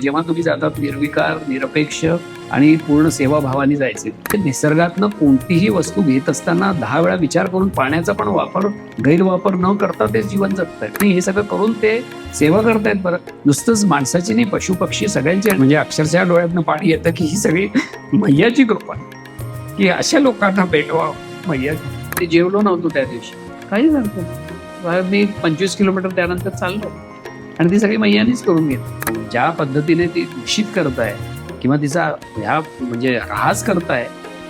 जेव्हा तुम्ही जातात निर्विकार, निरपेक्ष आणि पूर्ण सेवाभावाने जायचे, तर निसर्गातनं कोणतीही वस्तू घेत असताना 10 वेळा विचार करून पाण्याचा पण गैरवापर न करता ते जीवन जगतायत. आणि हे सगळं करून ते सेवा करतायत. बरं, नुसतंच माणसाची नाही, पशु पक्षी सगळ्यांचे म्हणजे अक्षरशः डोळ्यातनं पाणी येतं की ही सगळी मैयाची कृपा की अशा लोकांना भेटवा. मैया ते जेवलो नव्हतो त्या दिवशी, काही झालं. मी 25 किलोमीटर त्यानंतर चाललो आणि ती सगळी मैयानीच करून घेतली. ज्या पद्धतीने ती दूषित करताय किंवा तिचा ह्या म्हणजे ऱ्हास करताय,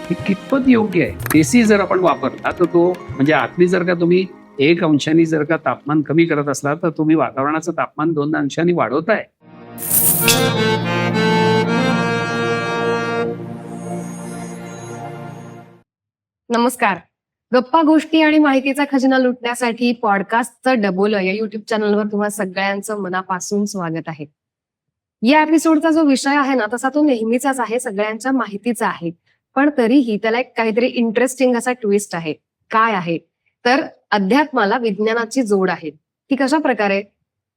हे कितपत योग्य आहे. देसी जर आपण वापरला तर तो म्हणजे आतली जर का तुम्ही 1 अंशाने जर का तापमान कमी करत असला तर तुम्ही वातावरणाचं तापमान 2 अंशाने वाढवताय. नमस्कार. गप्पा गोष्टी आणि माहितीचा खजिना लुटण्यासाठी पॉडकास्टचं डबोलं या युट्यूब चॅनलवर तुम्हा सगळ्यांचं मनापासून स्वागत आहे. या एपिसोडचा जो विषय आहे ना, तसा तो नेहमीचाच आहे, सगळ्यांच्या माहितीचा आहे, पण तरीही त्याला एक काहीतरी इंटरेस्टिंग असा ट्विस्ट आहे. काय आहे तर अध्यात्माला विज्ञानाची जोड आहे. ती कशा प्रकारे,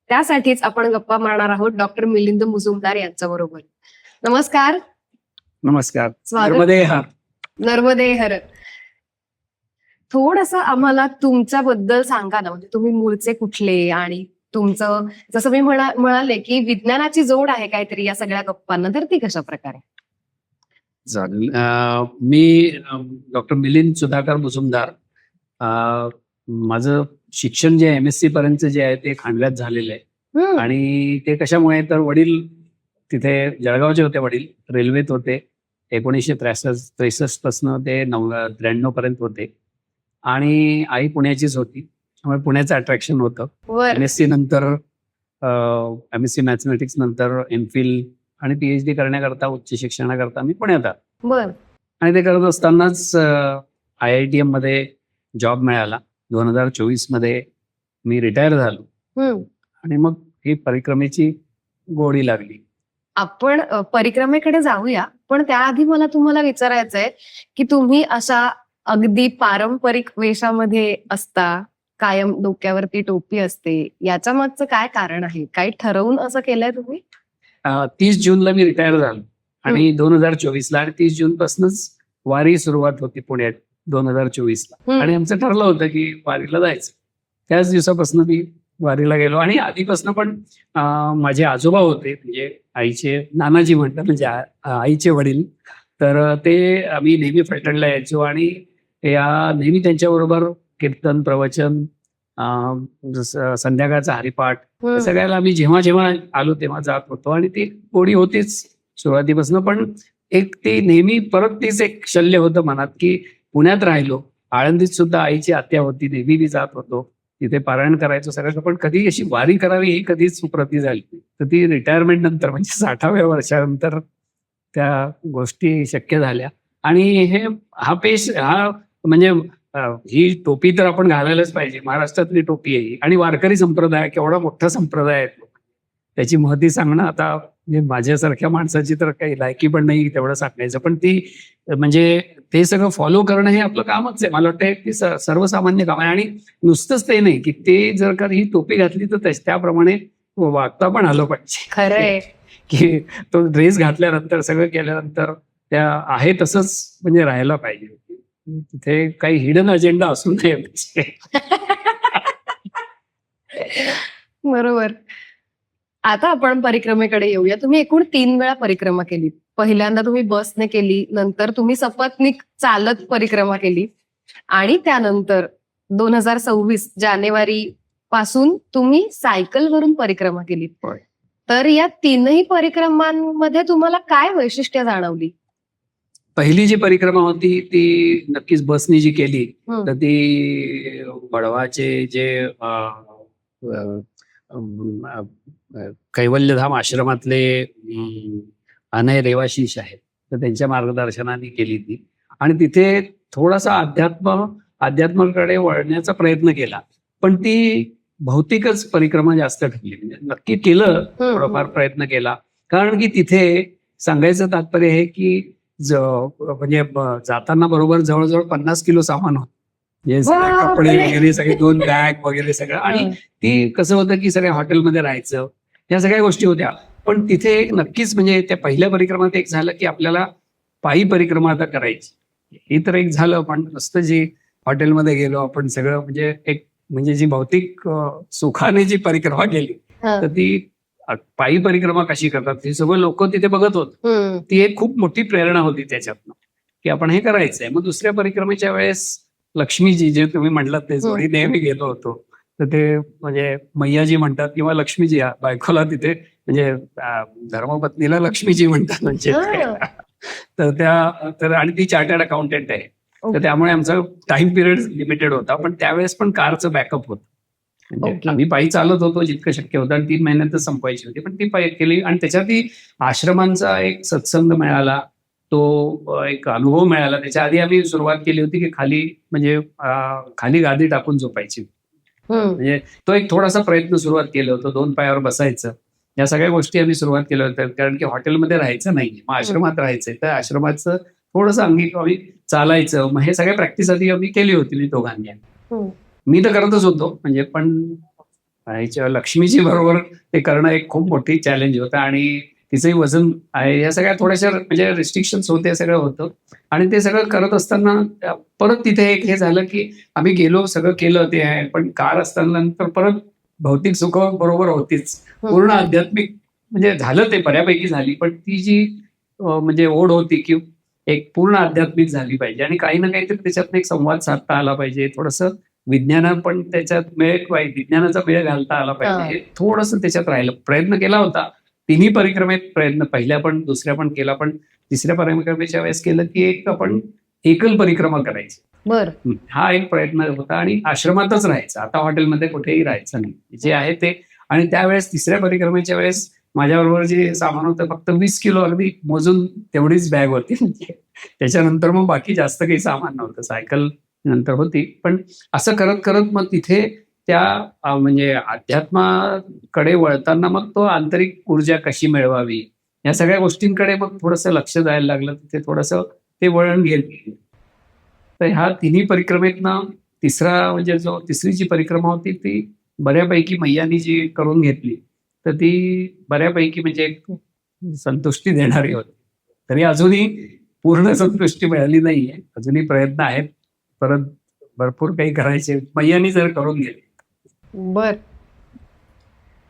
त्यासाठीच आपण गप्पा मारणार आहोत डॉक्टर मिलिंद मुजुमदार यांच्याबरोबर. नमस्कार. नमस्कार. स्वागत. नर्मदे हर. थोडंसं आम्हाला तुमच्याबद्दल सांगा ना, म्हणजे तुम्ही मूळचे कुठले आणि तुमचं जसं मी म्हणाले की विज्ञानाची जोड आहे काहीतरी या सगळ्या गप्पांना, तर ती कशा प्रकारे? चालेल. मी डॉक्टर मिलिंद सुधाकर मुजुमदार. माझं शिक्षण जे MSc पर्यंत जे आहे ते खांडव्यात झालेलं आहे. आणि ते कशामुळे तर वडील तिथे जळगावचे होते. वडील रेल्वेत होते. 1963 पासून ते 93 पर्यंत होते. आणि आई पुण्याचीच होती, त्यामुळे पुण्याचं अट्रॅक्शन होतं. MSc नंतर MSc मॅथमॅटिक्स नंतर MPhil आणि PhD करण्याकरता, उच्च शिक्षणाकरता मी पुण्यात आलो. आणि ते करत असतानाच IITM मध्ये जॉब मिळाला. 2024 मध्ये मी रिटायर झालो आणि मग ही परिक्रमेची गोडी लागली. आपण परिक्रमेकडे जाऊया, पण त्याआधी मला तुम्हाला विचारायचंय की तुम्ही अशा अगदी पारंपरिक वेशामध्ये असता, कायम डोक्यावरती टोपी असते, याच्या मागचं काय कारण आहे? काही ठरवून असं केलंय तुम्ही? 30 जूनला मी रिटायर झालो आणि 2024ला, आणि 30 जून पासूनच वारी सुरुवात होती पुण्यात 2024ला. आणि आमचं ठरलं होतं की वारीला जायचं. त्याच दिवसापासून मी वारीला गेलो. आणि आधीपासून पण माझे आजोबा होते, म्हणजे आईचे नानाजी म्हणतात, म्हणजे आईचे वडील. तर ते आम्ही नेहमी फलटणला यायचो आणि नेहमी त्यांच्याबरोबर कीर्तन, प्रवचन, संध्याकाळचा हरिपाठ, सगळ्याला आम्ही जेव्हा जेव्हा आलो तेव्हा जात होतो. आणि ती गोडी होतीच सुरुवातीपासून. पण एक ती नेहमी परत तीच एक शल्य होतं मनात की पुण्यात राहिलो, आळंदीत सुद्धा आईची आत्या होती, नेहमी मी जात होतो, तिथे पारायण करायचो सगळं. पण कधी अशी वारी करावी ही कधीच सुप्रती झाली. तर ती रिटायरमेंट नंतर, म्हणजे 60व्या वर्षानंतर त्या गोष्टी शक्य झाल्या. आणि हा म्हणजे ही टोपी तर आपण घालायलाच पाहिजे. महाराष्ट्रातली टोपी आहे आणि वारकरी संप्रदाय केवढा मोठा संप्रदाय आहे, त्याची महती सांगणं आता म्हणजे माझ्यासारख्या माणसाची तर काही लायकी पण नाही तेवढं सांगायचं. पण ती म्हणजे ते सगळं फॉलो करणं हे आपलं कामच आहे. मला वाटतं की सर्वसामान्य काम आहे. आणि नुसतंच ते नाही की ते जर का ही टोपी घातली तर त्याप्रमाणे वागता पण आलं पाहिजे. खरंय की तो ड्रेस घातल्यानंतर, सगळं केल्यानंतर त्या आहे तसंच म्हणजे राहायला पाहिजे. तिथे काही हिडन अजेंडा असू नये. बरोबर. आता आपण परिक्रमेकडे येऊया. तुम्ही एकूण 3 वेळा परिक्रमा केली. पहिल्यांदा तुम्ही बसने केली, नंतर तुम्ही सपत्नीक चालत परिक्रमा केली, आणि त्यानंतर 2026 जानेवारी पासून तुम्ही सायकलवरून परिक्रमा केली. तर या 3ही परिक्रमांमध्ये तुम्हाला काय वैशिष्ट्य जाणवली? पहिली जी परिक्रमा होती ती नक्कीच बसनी जी केली, तर ती वडवाचे जे कैवल्यधाम आश्रमातले अनय रेवाशीष आहेत, तर त्यांच्या मार्गदर्शनाने केली ती. आणि तिथे थोडासा अध्यात्माकडे वळण्याचा प्रयत्न केला, पण ती भौतिकच परिक्रमा जास्त ठरली. म्हणजे नक्की केलं, थोडाफार प्रयत्न केला. कारण की तिथे सांगायचं तात्पर्य आहे की म्हणजे जाताना बरोबर जवळजवळ 50 किलो सामान होतं, म्हणजे सगळे कपडे वगैरे, सगळे 2 बॅग वगैरे सगळं. आणि ती कसं होतं की सगळ्या हॉटेलमध्ये राहायचं, या सगळ्या गोष्टी होत्या. पण तिथे एक नक्कीच म्हणजे त्या पहिल्या परिक्रमात एक झालं की आपल्याला पायी परिक्रमा आता करायची. हे तर एक झालं, पण नुसतं जी हॉटेलमध्ये गेलो आपण सगळं म्हणजे एक म्हणजे जी भौतिक सुखाने जी परिक्रमा केली, तर ती पायी परिक्रमा कशी करतात हे सगळं लोक तिथे बघत होत. ती एक खूप मोठी प्रेरणा होती त्याच्यातनं की आपण हे करायचंय. मग दुसऱ्या परिक्रमेच्या वेळेस लक्ष्मीजी जे तुम्ही म्हटलात ते जोडी नेहमी गेलो होतो, तर ते म्हणजे मैयाजी म्हणतात किंवा लक्ष्मीजी, बायकोला तिथे म्हणजे धर्मपत्नीला लक्ष्मीजी म्हणतात म्हणजे तर आणि ती चार्टर्ड अकाउंटंट आहे. तर त्यामुळे आमचा टाइम पिरियड लिमिटेड होता, पण त्यावेळेस पण कारचं बॅकअप होतं. म्हणजे आम्ही पायी चालत होतो जितकं शक्य होतं आणि 3 महिन्यातच संपवायची होती, पण ती पायी केली. आणि त्याच्यातही आश्रमांचा एक सत्संग मिळाला, तो एक अनुभव मिळाला. त्याच्या आधी आम्ही सुरुवात केली होती की खाली म्हणजे खाली गादी टाकून झोपायची. म्हणजे तो एक थोडासा प्रयत्न सुरुवात केलं होतं, 2 पायावर बसायचं. या सगळ्या गोष्टी आम्ही सुरुवात केल्या होत्या, कारण की हॉटेलमध्ये राहायचं नाही, मग आश्रमात राहायचंय. तर आश्रमाचं थोडंसं आम्ही चालायचं. मग हे सगळ्या प्रॅक्टिस आधी आम्ही केली होती दोघांनी. मी तर करतच होतो म्हणजे, पण लक्ष्मीजी बरोबर ते करणं एक खूप मोठी चॅलेंज होतं आणि तिचंही वजन आहे. या सगळ्या थोड्याशा म्हणजे रिस्ट्रिक्शन्स होते, सगळं होतं. आणि ते सगळं करत असताना परत तिथे एक हे झालं की आम्ही गेलो, सगळं केलं ते आहे, पण कार असताना नंतर परत भौतिक सुख बरोबर होतीच. पूर्ण आध्यात्मिक म्हणजे झालं ते बऱ्यापैकी झाली, पण ती जी म्हणजे ओढ होती की एक पूर्ण आध्यात्मिक झाली पाहिजे आणि काही ना काहीतरी त्याच्यात एक संवाद साधता आला पाहिजे. थोडंसं विज्ञान पण त्याच्यात विज्ञानाचा मेळ घालता आला पाहिजे. हे थोडंसं त्याच्यात राहिलं. प्रयत्न केला होता. तिन्ही परिक्रमेत प्रयत्न, पहिल्या पण दुसऱ्या पण केला, पण तिसऱ्या परिक्रमेच्या वेळेस केलं की एक आपण एकल परिक्रमा करायची. हा एक प्रयत्न होता आणि आश्रमातच राहायचं. आता हॉटेलमध्ये कुठेही राहायचं नाही, जे आहे ते. आणि त्यावेळेस तिसऱ्या परिक्रमेच्या वेळेस माझ्याबरोबर जे सामान होतं फक्त 20 किलो अगदी मोजून तेवढीच बॅग होती. त्याच्यानंतर मग बाकी जास्त काही सामान नव्हतं. सायकल नंतर होती, पण असं करत करत मग तिथे त्या म्हणजे अध्यात्माकडे वळताना मग तो आंतरिक ऊर्जा कशी मिळवावी या सगळ्या गोष्टींकडे मग थोडंसं लक्ष द्यायला लागलं. तिथे थोडंसं ते वळण गेलं. तर ह्या तिन्ही परिक्रमेतनं म्हणजे तिसरी जी परिक्रमा होती ती बऱ्यापैकी मैयानी जी करून घेतली, तर ती बऱ्यापैकी म्हणजे एक संतुष्टी देणारी होती. तरी अजूनही पूर्ण संतुष्टी मिळाली नाहीये, अजूनही प्रयत्न आहेत. परत भरपूर काही करायचे, मैयानी जर करून गेले.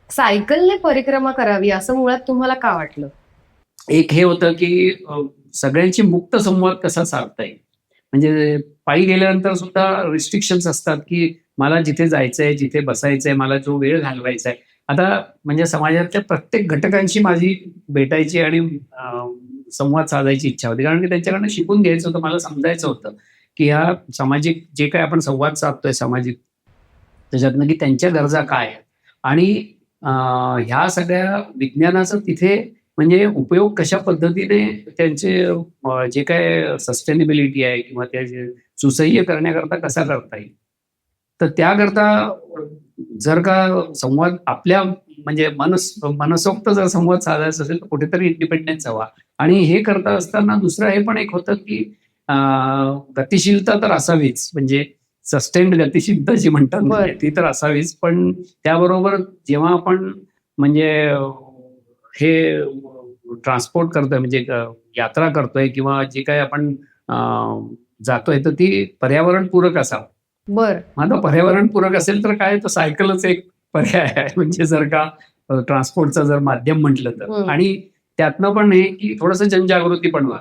सायकलने परिक्रमा करावी असं मुळात तुम्हाला का वाटलं? एक हे होतं की सगळ्यांची मुक्त संवाद कसा साधता येईल. म्हणजे पायी गेल्यानंतर सुद्धा रिस्ट्रिक्शन्स असतात की मला जिथे जायचंय, जिथे बसायचंय, मला जो वेळ घालवायचा आहे. आता म्हणजे समाजातल्या प्रत्येक घटकांशी माझी भेटायची आणि संवाद साधायची इच्छा होती, कारण की त्यांच्याकडनं शिकून घ्यायचं होतं. मला समजायचं होतं की ह्या सामाजिक जे काही आपण संवाद साधतोय सामाजिक, त्याच्यातनं की त्यांच्या गरजा काय आहेत आणि ह्या सगळ्या विज्ञानाचं तिथे म्हणजे उपयोग कशा पद्धतीने त्यांचे जे काय सस्टेनेबिलिटी आहे किंवा त्या सुसह्य करण्याकरता कसा करता येईल. तर त्याकरता जर का संवाद आपल्या म्हणजे मनसोक्त जर संवाद साधायचा असेल तर कुठेतरी इंडिपेंडन्स हवा. आणि हे करता असताना दुसरं हे पण एक होतं की गतिशीलता तर असावीच, म्हणजे सस्टेन्ड गतिशीलता जी म्हणतात ती तर असावीच, पण त्याबरोबर जेव्हा आपण म्हणजे हे ट्रान्सपोर्ट करतोय म्हणजे यात्रा करतोय किंवा जे काही आपण जातोय तर ती पर्यावरणपूरक असावं. आता पर्यावरणपूरक असेल तर काय, तर सायकलच एक पर्याय आहे. म्हणजे जर का ट्रान्सपोर्टचं जर माध्यम म्हटलं तर. आणि त्यातनं पण हे की थोडंसं जनजागृती पण व्हा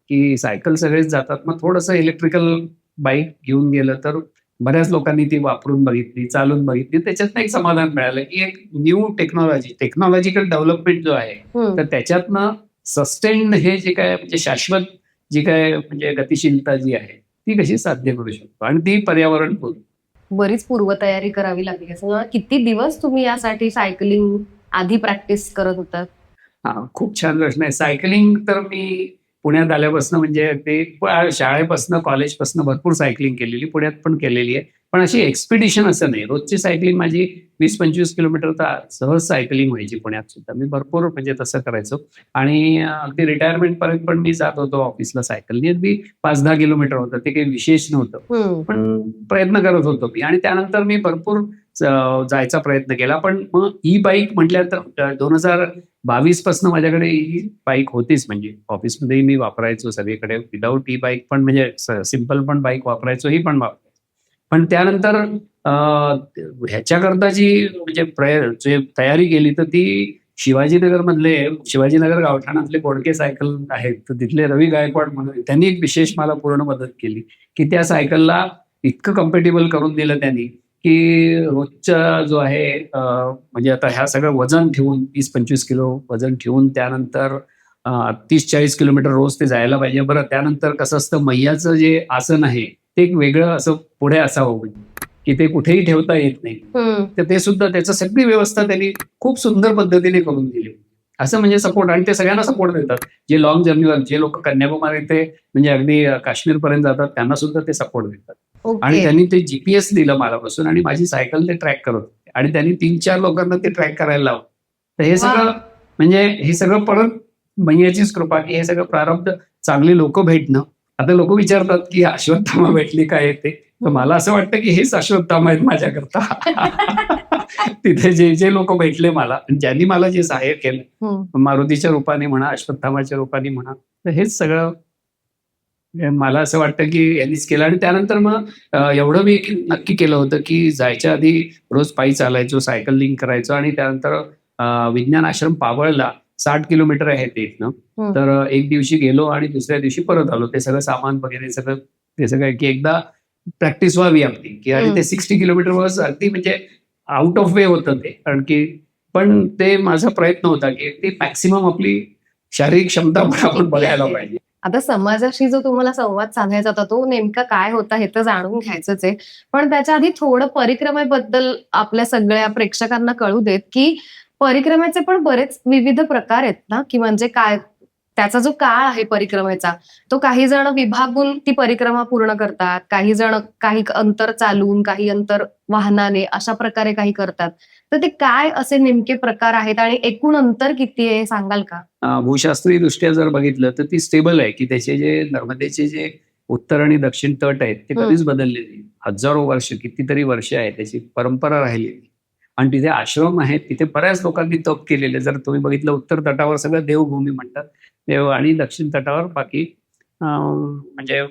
की सायकल सगळेच जातात, मग थोडंसं इलेक्ट्रिकल बाईक घेऊन गेलं तर बऱ्याच लोकांनी ती वापरून बघितली, चालून बघितली. त्याच्यातनं एक समाधान मिळालं की एक न्यू टेक्नॉलॉजिकल डेव्हलपमेंट जो आहे, तर त्याच्यातनं सस्टेन्ड हे जे काय म्हणजे शाश्वत जी काय म्हणजे गतिशीलता जी आहे ती कशी साध्य करू शकतो आणि ती पर्यावरण. बरीच पूर्वतयारी करावी लागली असं. किती दिवस तुम्ही यासाठी सायकलिंग आधी प्रॅक्टिस करत होतात? खूप छान प्रश्न आहे. सायकलिंग तर मी पुण्यात आल्यापासून म्हणजे ते शाळेपासून कॉलेजपासून भरपूर सायकलिंग केलेली, पुण्यात पण केलेली आहे. पण अशी एक्सपिडिशन असं नाही. रोजची सायकलिंग माझी 20-25 किलोमीटर तर सहज सायकलिंग व्हायची पुण्यात सुद्धा. मी भरपूर म्हणजे तसं करायचो आणि अगदी रिटायरमेंट पर्यंत पण मी जात होतो ऑफिसला सायकलने. अगदी 5-10 किलोमीटर होतं, ते काही विशेष नव्हतं, पण प्रयत्न करत होतो मी. आणि त्यानंतर मी भरपूर जायचा प्रयत्न केला. पण मग ई बाईक म्हटल्यानंतर 2022 पासून माझ्याकडे ही बाईक होतीच. म्हणजे ऑफिसमध्येही मी वापरायचो सगळीकडे विदाऊट ई बाईक पण, म्हणजे सिम्पल पण बाईक वापरायचो, ही पण वापरायचो. पण त्यानंतर ह्याच्याकरता जी म्हणजे जे तयारी केली तर ती शिवाजीनगर मधले, शिवाजीनगर गावठाणातले बोडके सायकल आहेत, तर तिथले रवी गायकवाड म्हणून त्यांनी एक विशेष मला पूर्ण मदत केली की त्या सायकलला इतकं कम्पेटेबल करून दिलं त्यांनी की रोजचा जो आहे म्हणजे आता ह्या सगळं वजन ठेवून 20-25 किलो वजन ठेवून त्यानंतर 30-40 किलोमीटर रोज ते जायला पाहिजे. बरं, त्यानंतर कसं असतं, मैयाचं जे आसन आहे ते एक वेगळं असं पुढे असावं म्हणजे की ते कुठेही ठेवता येत नाही. तर ते सुद्धा त्याचं सगळी व्यवस्था त्यांनी खूप सुंदर पद्धतीने करून दिली. असं म्हणजे सपोर्ट, आणि ते सगळ्यांना सपोर्ट देतात. जे लॉंग जर्नीवर, जे लोक कन्याकुमारी ते म्हणजे अगदी काश्मीर पर्यंत जातात, त्यांना सुद्धा ते सपोर्ट देतात. आणि ओके. त्यांनी ते जीपीएस दिलं मला बसून, आणि माझी सायकल ते ट्रॅक करत होते, आणि त्यांनी 3-4 लोकांना ते ट्रॅक करायला लावलं. तर हे सगळं म्हणजे हे सगळं परत मैयाचीच कृपा की हे सगळं प्रारब्ध, चांगली लोक भेटणं. आता लोक विचारतात की अश्वत्थामा भेटली काय ते, तर मला असं वाटतं की हेच अश्वत्थामा आहेत माझ्याकरता. तिथे जे जे लोक भेटले मला, ज्यांनी मला जे सहाय्य केलं, मारुतीच्या रूपाने म्हणा, अश्वत्थामाच्या रूपाने म्हणा, तर हेच सगळं मला असं वाटतं की यांनीच केलं. आणि त्यानंतर मग एवढं मी नक्की केलं होतं की जायच्या आधी रोज पायी चालायचो, सायकलिंग करायचो, आणि त्यानंतर विज्ञान आश्रम पावळला 60 किलोमीटर आहे ते इथनं. तर एक दिवशी गेलो आणि दुसऱ्या दिवशी परत आलो. ते सगळं सामान वगैरे सगळं ते सगळं की एकदा प्रॅक्टिस व्हावी आपली की, आणि ते 60 किलोमीटर वर अगदी म्हणजे आउट ऑफ वे होतं ते, कारण की पण ते माझा प्रयत्न होता की ते मॅक्सिमम आपली शारीरिक क्षमता पण आपण बघायला पाहिजे. आता समाजाशी जो तुम्हाला संवाद साधायचा होता तो नेमका काय होता हे तर जाणून घ्यायचंच आहे. पण त्याच्या आधी थोडं परिक्रमेबद्दल आपल्या सगळ्या प्रेक्षकांना कळू देत, की परिक्रमेचे पण बरेच विविध प्रकार आहेत ना, की म्हणजे काय त्याचा जो काळ आहे परिक्रमेचा, तो काही जण विभागून ती परिक्रमा पूर्ण करतात, काही जण काही अंतर चालून, काही अंतर वाहनाने, अशा प्रकारे काही करतात. तर ते काय असे नेमके प्रकार आहेत आणि एकूण अंतर किती आहे सांगाल का? भूशास्त्रीय दृष्ट्या जर बघितलं तर ती स्टेबल आहे की त्याचे जे नर्मदेचे जे उत्तर आणि दक्षिण तट आहेत ते कधीच बदलले नाही. हजारो वर्ष, कितीतरी वर्ष आहे त्याची परंपरा राहिलेली. आणि तिथे आश्रम आहेत, तिथे बऱ्याच लोकांनी तप केलेले. जर तुम्ही बघितलं, उत्तर तटावर सगळं देवभूमी म्हणतात देव, आणि दक्षिण तटावर बाकी म्हणजे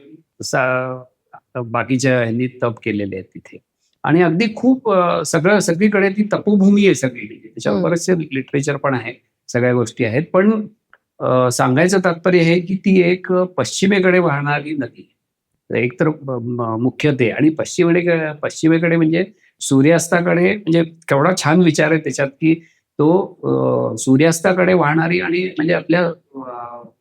बाकीच्या ह्यांनी तप केलेले आहेत तिथे. आणि अगदी खूप सगळीकडे ती तपोभूमी आहे सगळी. त्याच्यावर बरेचसे लिटरेचर पण आहे, सगळ्या गोष्टी आहेत. पण सांगायचं तात्पर्य हे की ती एक पश्चिमेकडे वाहणारी नदी. एक तर मुख्य ते, आणि पश्चिमेकडे म्हणजे सूर्यास्ताकडे, म्हणजे केवढा छान विचार आहे त्याच्यात की तो सूर्यास्ताकडे वाहणारी, आणि म्हणजे आपल्या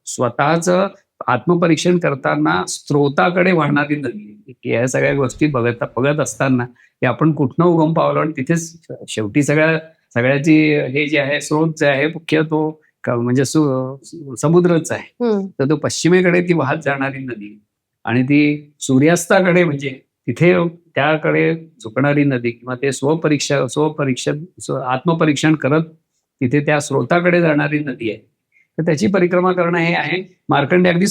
स्वतःचं आत्मपरीक्षण करताना स्त्रोताकडे वाहणारी नदी. या सगळ्या गोष्टी बघत असताना की आपण कुठनं उगम पावलो, आणि तिथेच शेवटी सगळ्याची हे जे आहे स्रोत जे आहे मुख्य तो म्हणजे समुद्रच आहे. तर तो पश्चिमेकडे ती वाहत जाणारी नदी, आणि ती सूर्यास्ताकडे म्हणजे तिथे त्याकडे झुकणारी नदी, किंवा ते आत्मपरीक्षण करत तिथे त्या स्रोताकडे जाणारी नदी आहे. तर त्याची परिक्रमा करणं हे आहे. मार्कंडे अगदी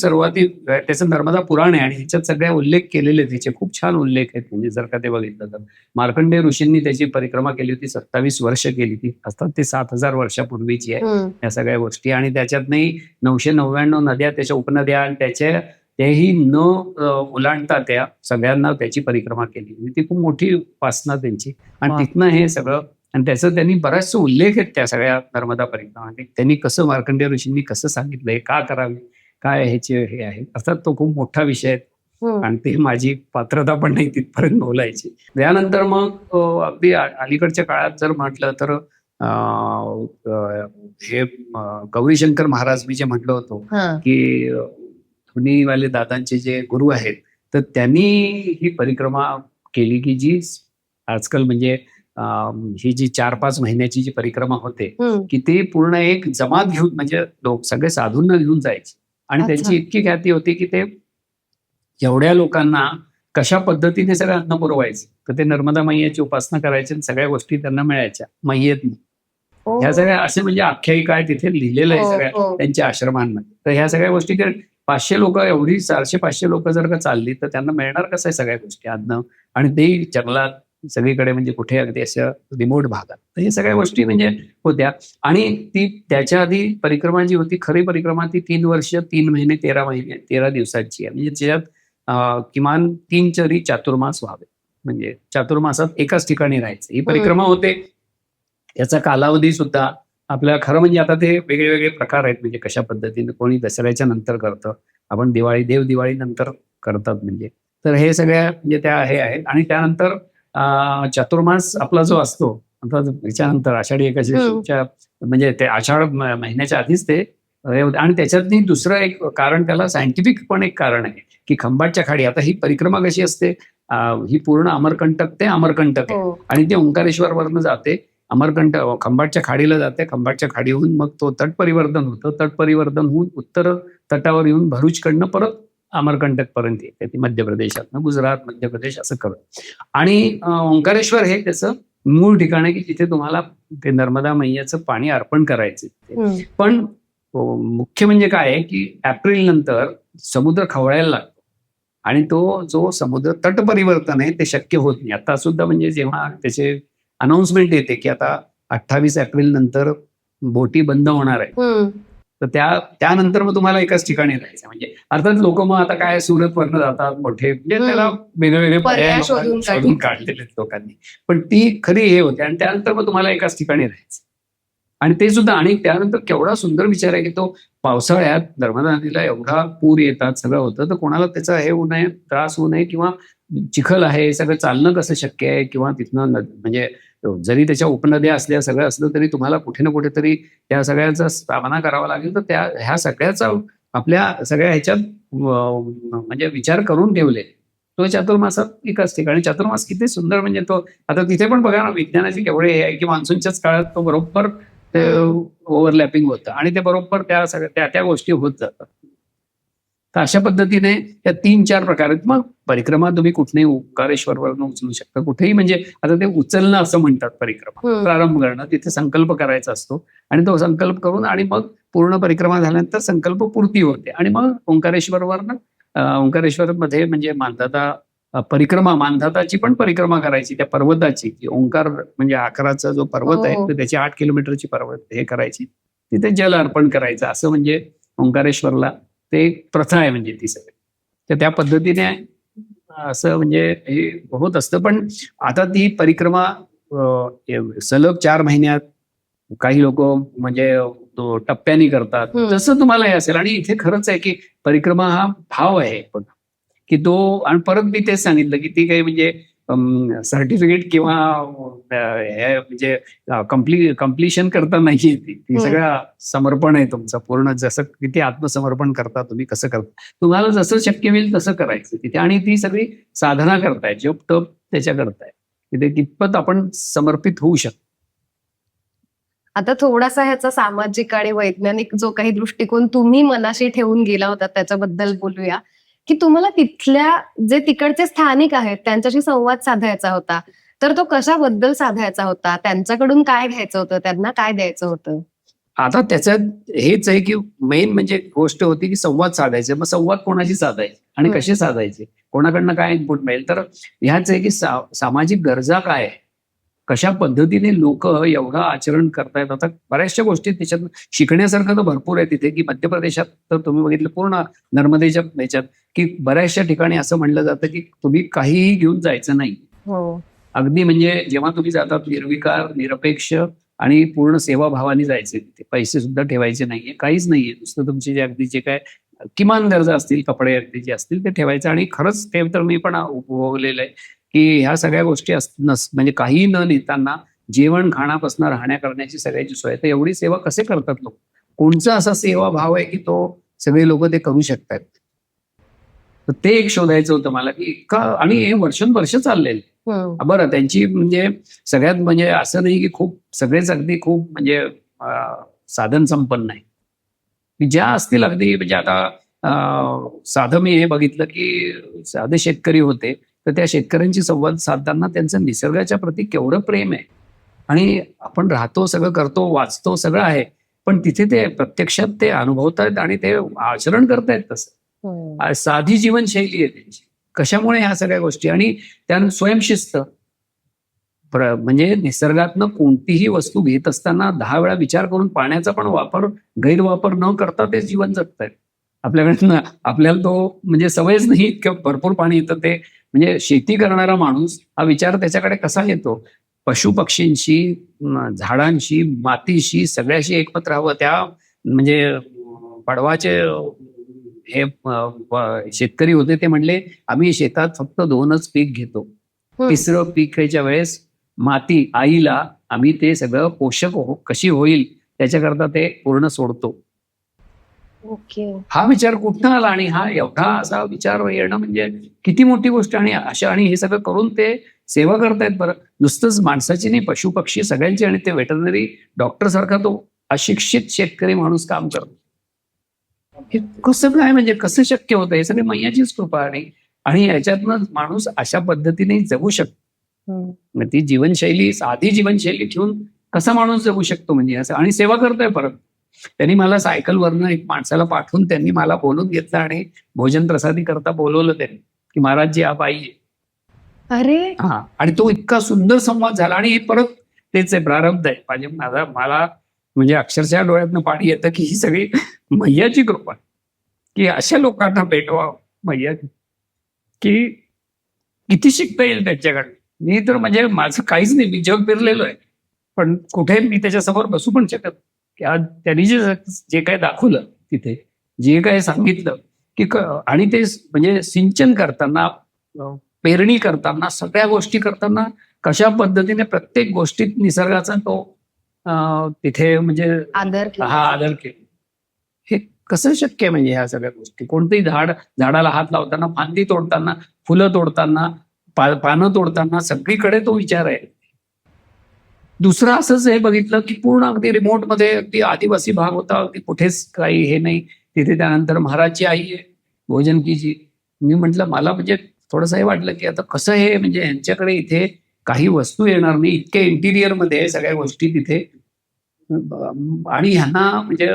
त्याचं नर्मदा पुराण आहे, आणि ह्याच्यात सगळ्या उल्लेख केलेले, त्याचे खूप छान उल्लेख आहेत. म्हणजे जर का ते बघितलं तर मार्कंडे ऋषींनी त्याची परिक्रमा केली होती, 27 वर्ष केली ती. असतात ते 7,000 वर्षापूर्वीची आहे या सगळ्या गोष्टी. आणि त्याच्यातही 999 नद्या, त्याच्या उपनद्या, आणि तेही न ओलांडता त्या सगळ्यांना त्याची परिक्रमा केली. म्हणजे ती खूप मोठी उपासना त्यांची. आणि तिथनं हे सगळं, आणि त्याचं त्यांनी बराचसा उल्लेख आहेत त्या सगळ्या नर्मदा परिक्रमा. त्यांनी कसं, मार्कंडेय ऋषींनी कसं सांगितलंय, का करावे, काय ह्याचे हे आहे. अर्थात तो खूप मोठा विषय आहे, आणि ते माझी पात्रता पण नाही तिथपर्यंत बोलायची. त्यानंतर मग अगदी अलीकडच्या काळात जर म्हटलं तर हे गौरीशंकर महाराज, मी जे म्हटलं होतो की धुनीवाले दादांचे जे गुरु आहेत, तर त्यांनी ही परिक्रमा केली की जी आजकाल म्हणजे ही जी 4-5 महिन्याची जी परिक्रमा होते की ती पूर्ण एक जमात घेऊन, म्हणजे लोक सगळे साधूंना घेऊन जायचे. आणि त्यांची इतकी ख्याती होती की ते एवढ्या लोकांना कशा पद्धतीने सगळं अन्न पुरवायचं. तर ते नर्मदा मैयाची उपासना करायचे, आणि सगळ्या गोष्टी त्यांना मिळायच्या मैयेत. ह्या सगळ्या असे म्हणजे आख्यायिका आहे तिथे लिहिलेलं आहे सगळ्या त्यांच्या आश्रमांमध्ये. तर ह्या सगळ्या गोष्टी 500 लोक, एवढी 400-500 लोक जर का चालली तर त्यांना मिळणार कसं आहे सगळ्या गोष्टी, अन्न. आणि ते जंगलात सगळीकडे म्हणजे कुठे अगदी असं रिमोट भागात. तर हे सगळ्या गोष्टी म्हणजे होत्या. आणि ती त्याच्या आधी परिक्रमा जी होती, खरी परिक्रमा ती 3 वर्ष 3 महिने 13 दिवसाची आहे. म्हणजे त्याच्यात किमान 3 तरी चातुर्मास व्हावे. म्हणजे चातुर्मासात एकाच ठिकाणी राहायचं. ही परिक्रमा होते. याचा कालावधी सुद्धा आपल्याला खरं म्हणजे आता ते वेगळे वेगळे प्रकार आहेत. म्हणजे कशा पद्धतीने कोणी दसऱ्याच्या नंतर करतं, आपण दिवाळी नंतर करतात म्हणजे. तर हे सगळ्या म्हणजे त्या हे आहेत. आणि त्यानंतर चातुर्मास आपला जो असतो, आता त्याच्यानंतर आषाढी एकादशीच्या म्हणजे ते आषाढ महिन्याच्या आधीच ते हे होते. आणि त्याच्यातनी दुसरं एक कारण, त्याला सायंटिफिक पण एक कारण आहे की खंबाटच्या खाडी, आता ही परिक्रमा कशी असते, ही पूर्ण अमरकंटक ते अमरकंटक आहे आणि ती ओंकारेश्वर वरनं जाते, खंबाटच्या खाडीला जाते. खंबाटच्या खाडीहून मग तो तट परिवर्तन होतं. तट परिवर्तन होऊन उत्तर तटावर येऊन भरूचकडनं परत अमरकंटक पर्यंत येते. ती मध्य प्रदेशातनं, गुजरात, मध्य प्रदेश असं करत. आणि ओंकारेश्वर हे त्याचं मूळ ठिकाण आहे की जिथे तुम्हाला ते नर्मदा मैयाचं पाणी अर्पण करायचं. पण मुख्य म्हणजे काय आहे की एप्रिल नंतर समुद्र खवळायला लागतो आणि तो जो समुद्र तट परिवर्तन आहे ते शक्य होत नाही. आता सुद्धा म्हणजे जेव्हा त्याचे अनाउन्समेंट येते की आता 28 एप्रिल नंतर बोटी बंद होणार आहे, तर त्यानंतर मग तुम्हाला एकाच ठिकाणी राहायचं. म्हणजे अर्थात लोक मग आता काय सुरत वरनं जातात मोठे, म्हणजे त्याला वेगवेगळे पर्याय शोधून काढलेले लोकांनी. पण ती खरी हे होते. आणि त्यानंतर मग तुम्हाला एकाच ठिकाणी राहायचं. आणि ते सुद्धा, आणि त्यानंतर केवढा सुंदर विचार आहे की तो पावसाळ्यात नर्मदा नदीला एवढा पूर येतात, सगळं होतं, तर कोणाला त्याचा हे होऊ नये, त्रास होऊ नये, किंवा चिखल आहे, सगळं चालणं कसं शक्य आहे, किंवा तिथनं म्हणजे जरी त्याच्या उपनद्या असल्या, सगळं असलं तरी तुम्हाला कुठे ना कुठेतरी त्या सगळ्याचा सामना करावा लागेल. तर ह्या सगळ्याचा आपल्या सगळ्या ह्याच्यात म्हणजे विचार करून ठेवले. तो चातुर्मासात एकाच ठिकाणी. चातुर्मास किती सुंदर, म्हणजे तो आता तिथे पण बघा ना, विज्ञानाचे केवढे हे आहे की मान्सूनच्याच काळात तो बरोबर ते ओव्हरलॅपिंग होतं आणि ते बरोबर त्या सगळ्या त्या गोष्टी होत जातात. तर अशा पद्धतीने त्या 3-4 प्रकार आहेत. मग परिक्रमा तुम्ही कुठेही ओंकारेश्वरवरनं उचलू शकता, कुठेही. म्हणजे आता ते उचलणं असं म्हणतात परिक्रमा, प्रारंभ करणं, तिथे संकल्प करायचा असतो आणि तो संकल्प करून आणि मग पूर्ण परिक्रमा झाल्यानंतर संकल्प पूर्ती होते. आणि मग ओंकारेश्वरमध्ये म्हणजे मानधाताची पण परिक्रमा करायची, त्या पर्वताची, ओंकार म्हणजे आकाराचा जो पर्वत आहे, तर त्याची 8 किलोमीटरची पर्वत हे करायची, तिथे जल अर्पण करायचं. असं म्हणजे ओंकारेश्वरला ते एक प्रथा आहे, म्हणजे ती सगळी. तर त्या पद्धतीने असं म्हणजे हे होत असतं. पण आता ती परिक्रमा सलग 4 महिन्यात, काही लोक म्हणजे टप्प्यानी करतात, जसं तुम्हाला हे असेल. आणि इथे खरंच आहे की परिक्रमा हा भाव आहे पण की तो. आणि परत मी तेच सांगितलं की ती काही म्हणजे सर्टिफिकेट किंवा म्हणजे कम्प्लिशन करता नाहीये. ती सगळं समर्पण आहे तुमचं पूर्ण. जसं किती आत्मसमर्पण करता तुम्ही, कसं करता, तुम्हाला जसं शक्य होईल तसं करायचं तिथे. आणि ती सगळी साधना करताय, जप तप त्याच्या करताय, तिथे कितपत आपण समर्पित होऊ शकतो. आता थोडासा ह्याचा सामाजिक आणि वैज्ञानिक जो काही दृष्टिकोन तुम्ही मनाशी ठेवून गेला होता त्याच्याबद्दल बोलूया. की तुम्हाला जे तिकडचे स्थानिक आहेत त्यांच्याशी संवाद साधायचा होता, तर तो कशाबद्दल साधायचा होता, त्यांच्याकडून काय घ्यायचं होतं, त्यांना काय द्यायचं होतं? आता त्याच्यात हेच आहे की मेन म्हणजे गोष्ट होती की संवाद साधायचे. मग संवाद कोणाशी साधायचे आणि कसे साधायचे, कोणाकडनं काय इनपुट मिळेल. तर ह्याच आहे की सामाजिक गरजा काय आहे, कशा पद्धतीने लोक एवढं आचरण करतायत. आता बऱ्याचशा गोष्टी त्याच्यात शिकण्यासारखं तर भरपूर आहे तिथे. की मध्य प्रदेशात तर तुम्ही बघितलं, पूर्ण नर्मदेच्या ह्याच्यात, की बऱ्याचशा ठिकाणी असं म्हणलं जातं की तुम्ही काहीही घेऊन जायचं नाही. अगदी म्हणजे जेव्हा तुम्ही जातात, निर्विकार, निरपेक्ष आणि पूर्ण सेवाभावाने जायचे. तिथे पैसे सुद्धा ठेवायचे नाहीये, काहीच नाहीये. नुसतं तुमचे जे अगदी जे काय किमान गरजा असतील, कपडे अगदी जे असतील ते ठेवायचे. आणि खरंच ते तर मी पण उपभोगलेलं आहे की ह्या सगळ्या गोष्टी म्हणजे काही न नेताना जेवण खाण्यापासून राहण्या करण्याची सगळ्याची सोय. तर एवढी सेवा कसे करतात लोक, कोणचा असा सेवाभाव आहे की तो सगळे लोक ते करू शकतात. तर ते एक शोधायचं होतं मला की आणि हे वर्षानुवर्ष चाललेलं. बरं, त्यांची म्हणजे सगळ्यात म्हणजे असं नाही की खूप सगळेच अगदी खूप म्हणजे साधन संपन्न आहे. ज्या असतील अगदी म्हणजे आता साधं मी हे बघितलं की साधे शेतकरी होते, तर त्या शेतकऱ्यांशी संवाद साधताना त्यांचं निसर्गाच्या प्रती केवढं प्रेम आहे. आणि आपण राहतो, सगळं करतो, वाचतो, सगळं आहे, पण तिथे ते प्रत्यक्षात ते अनुभवतायत आणि ते आचरण करतायत. तसं साधी जीवनशैली आहे त्यांची. कशामुळे ह्या सगळ्या गोष्टी, आणि त्यानं स्वयंशिस्त. म्हणजे निसर्गातनं कोणतीही वस्तू घेत असताना 10 वेळा विचार करून पाण्याचा पण गैरवापर न करता ते जीवन जगतायत. आपल्याकडे आपल्याला तो म्हणजे सवयच नाही, इतकं भरपूर पाणी येतं ते. म्हणजे शेती करणारा माणूस हा विचार त्याच्याकडे कसा येतो? पशु पक्षींशी, झाडांशी, मातीशी, सगळ्याशी एकत्र हवं. त्या म्हणजे पडवाचे हे शेतकरी होते, ते म्हणले आम्ही शेतात फक्त 2च पीक घेतो. तिसरं पीकाच्या वेळेस माती आईला आम्ही ते सगळं पोषक कशी होईल त्याच्याकरता ते पूर्ण सोडतो. ओके. हा विचार कुठनं आला आणि हा एवढा असा विचार येणं म्हणजे किती मोठी गोष्ट. आणि हे सगळं करून ते सेवा करतायत. बरं, नुसतंच माणसाची नाही, पशु पक्षी सगळ्यांची. आणि ते वेटरनरी डॉक्टर सारखा तो अशिक्षित शेतकरी माणूस काम करतो. हे कसं काय, म्हणजे कसं शक्य होतं? हे सगळे मैयाचीच कृपा. आणि याच्यातनं माणूस अशा पद्धतीने जगू शकतो. मग ती जीवनशैली, साधी जीवनशैली ठेवून कसा माणूस जगू शकतो म्हणजे असं. आणि सेवा करतोय परत. त्यांनी मला सायकलवरनं एक माणसाला पाठवून त्यांनी मला बोलून घेतलं आणि भोजन प्रसादी करता बोलवलं त्यांनी, की महाराज जी आप आइये. अरे हा, आणि तो इतका सुंदर संवाद झाला. आणि हे परत तेच आहे, प्रारब्ध आहे. मला म्हणजे अक्षरशः डोळ्यातनं पाणी येतं की ही सगळी मैयाची कृपा, की अशा लोकांना भेटवा मैया, की किती शिकता येईल त्याच्याकडे. मी तर म्हणजे माझं काहीच नाही, मी जग फिरलेलो आहे, पण कुठे मी त्याच्यासमोर बसू पण शकत. की आज त्यांनी जे काय दाखवलं तिथे, जे काय सांगितलं की आणि ते म्हणजे सिंचन करताना, पेरणी करताना, सगळ्या गोष्टी करताना कशा पद्धतीने प्रत्येक गोष्टीत निसर्गाचा तो तिथे म्हणजे आदर हा आदर केला. हे कसं शक्य आहे म्हणजे ह्या सगळ्या गोष्टी? कोणतंही झाडाला हात लावताना, फांदी तोडताना, फुलं तोडताना, पानं तोडताना सगळीकडे तो विचार आहे. दुसरं असंच हे बघितलं की पूर्ण अगदी रिमोटमध्ये अगदी आदिवासी भाग होता, अगदी कुठेच काही हे नाही. तिथे त्यानंतर महाराजची आई आहे, भोजन कीजी. मी म्हटलं, मला म्हणजे थोडंसं हे वाटलं की आता कसं हे, म्हणजे यांच्याकडे इथे काही वस्तू येणार नाही, इतके इंटिरियरमध्ये सगळ्या गोष्टी तिथे. आणि ह्यांना म्हणजे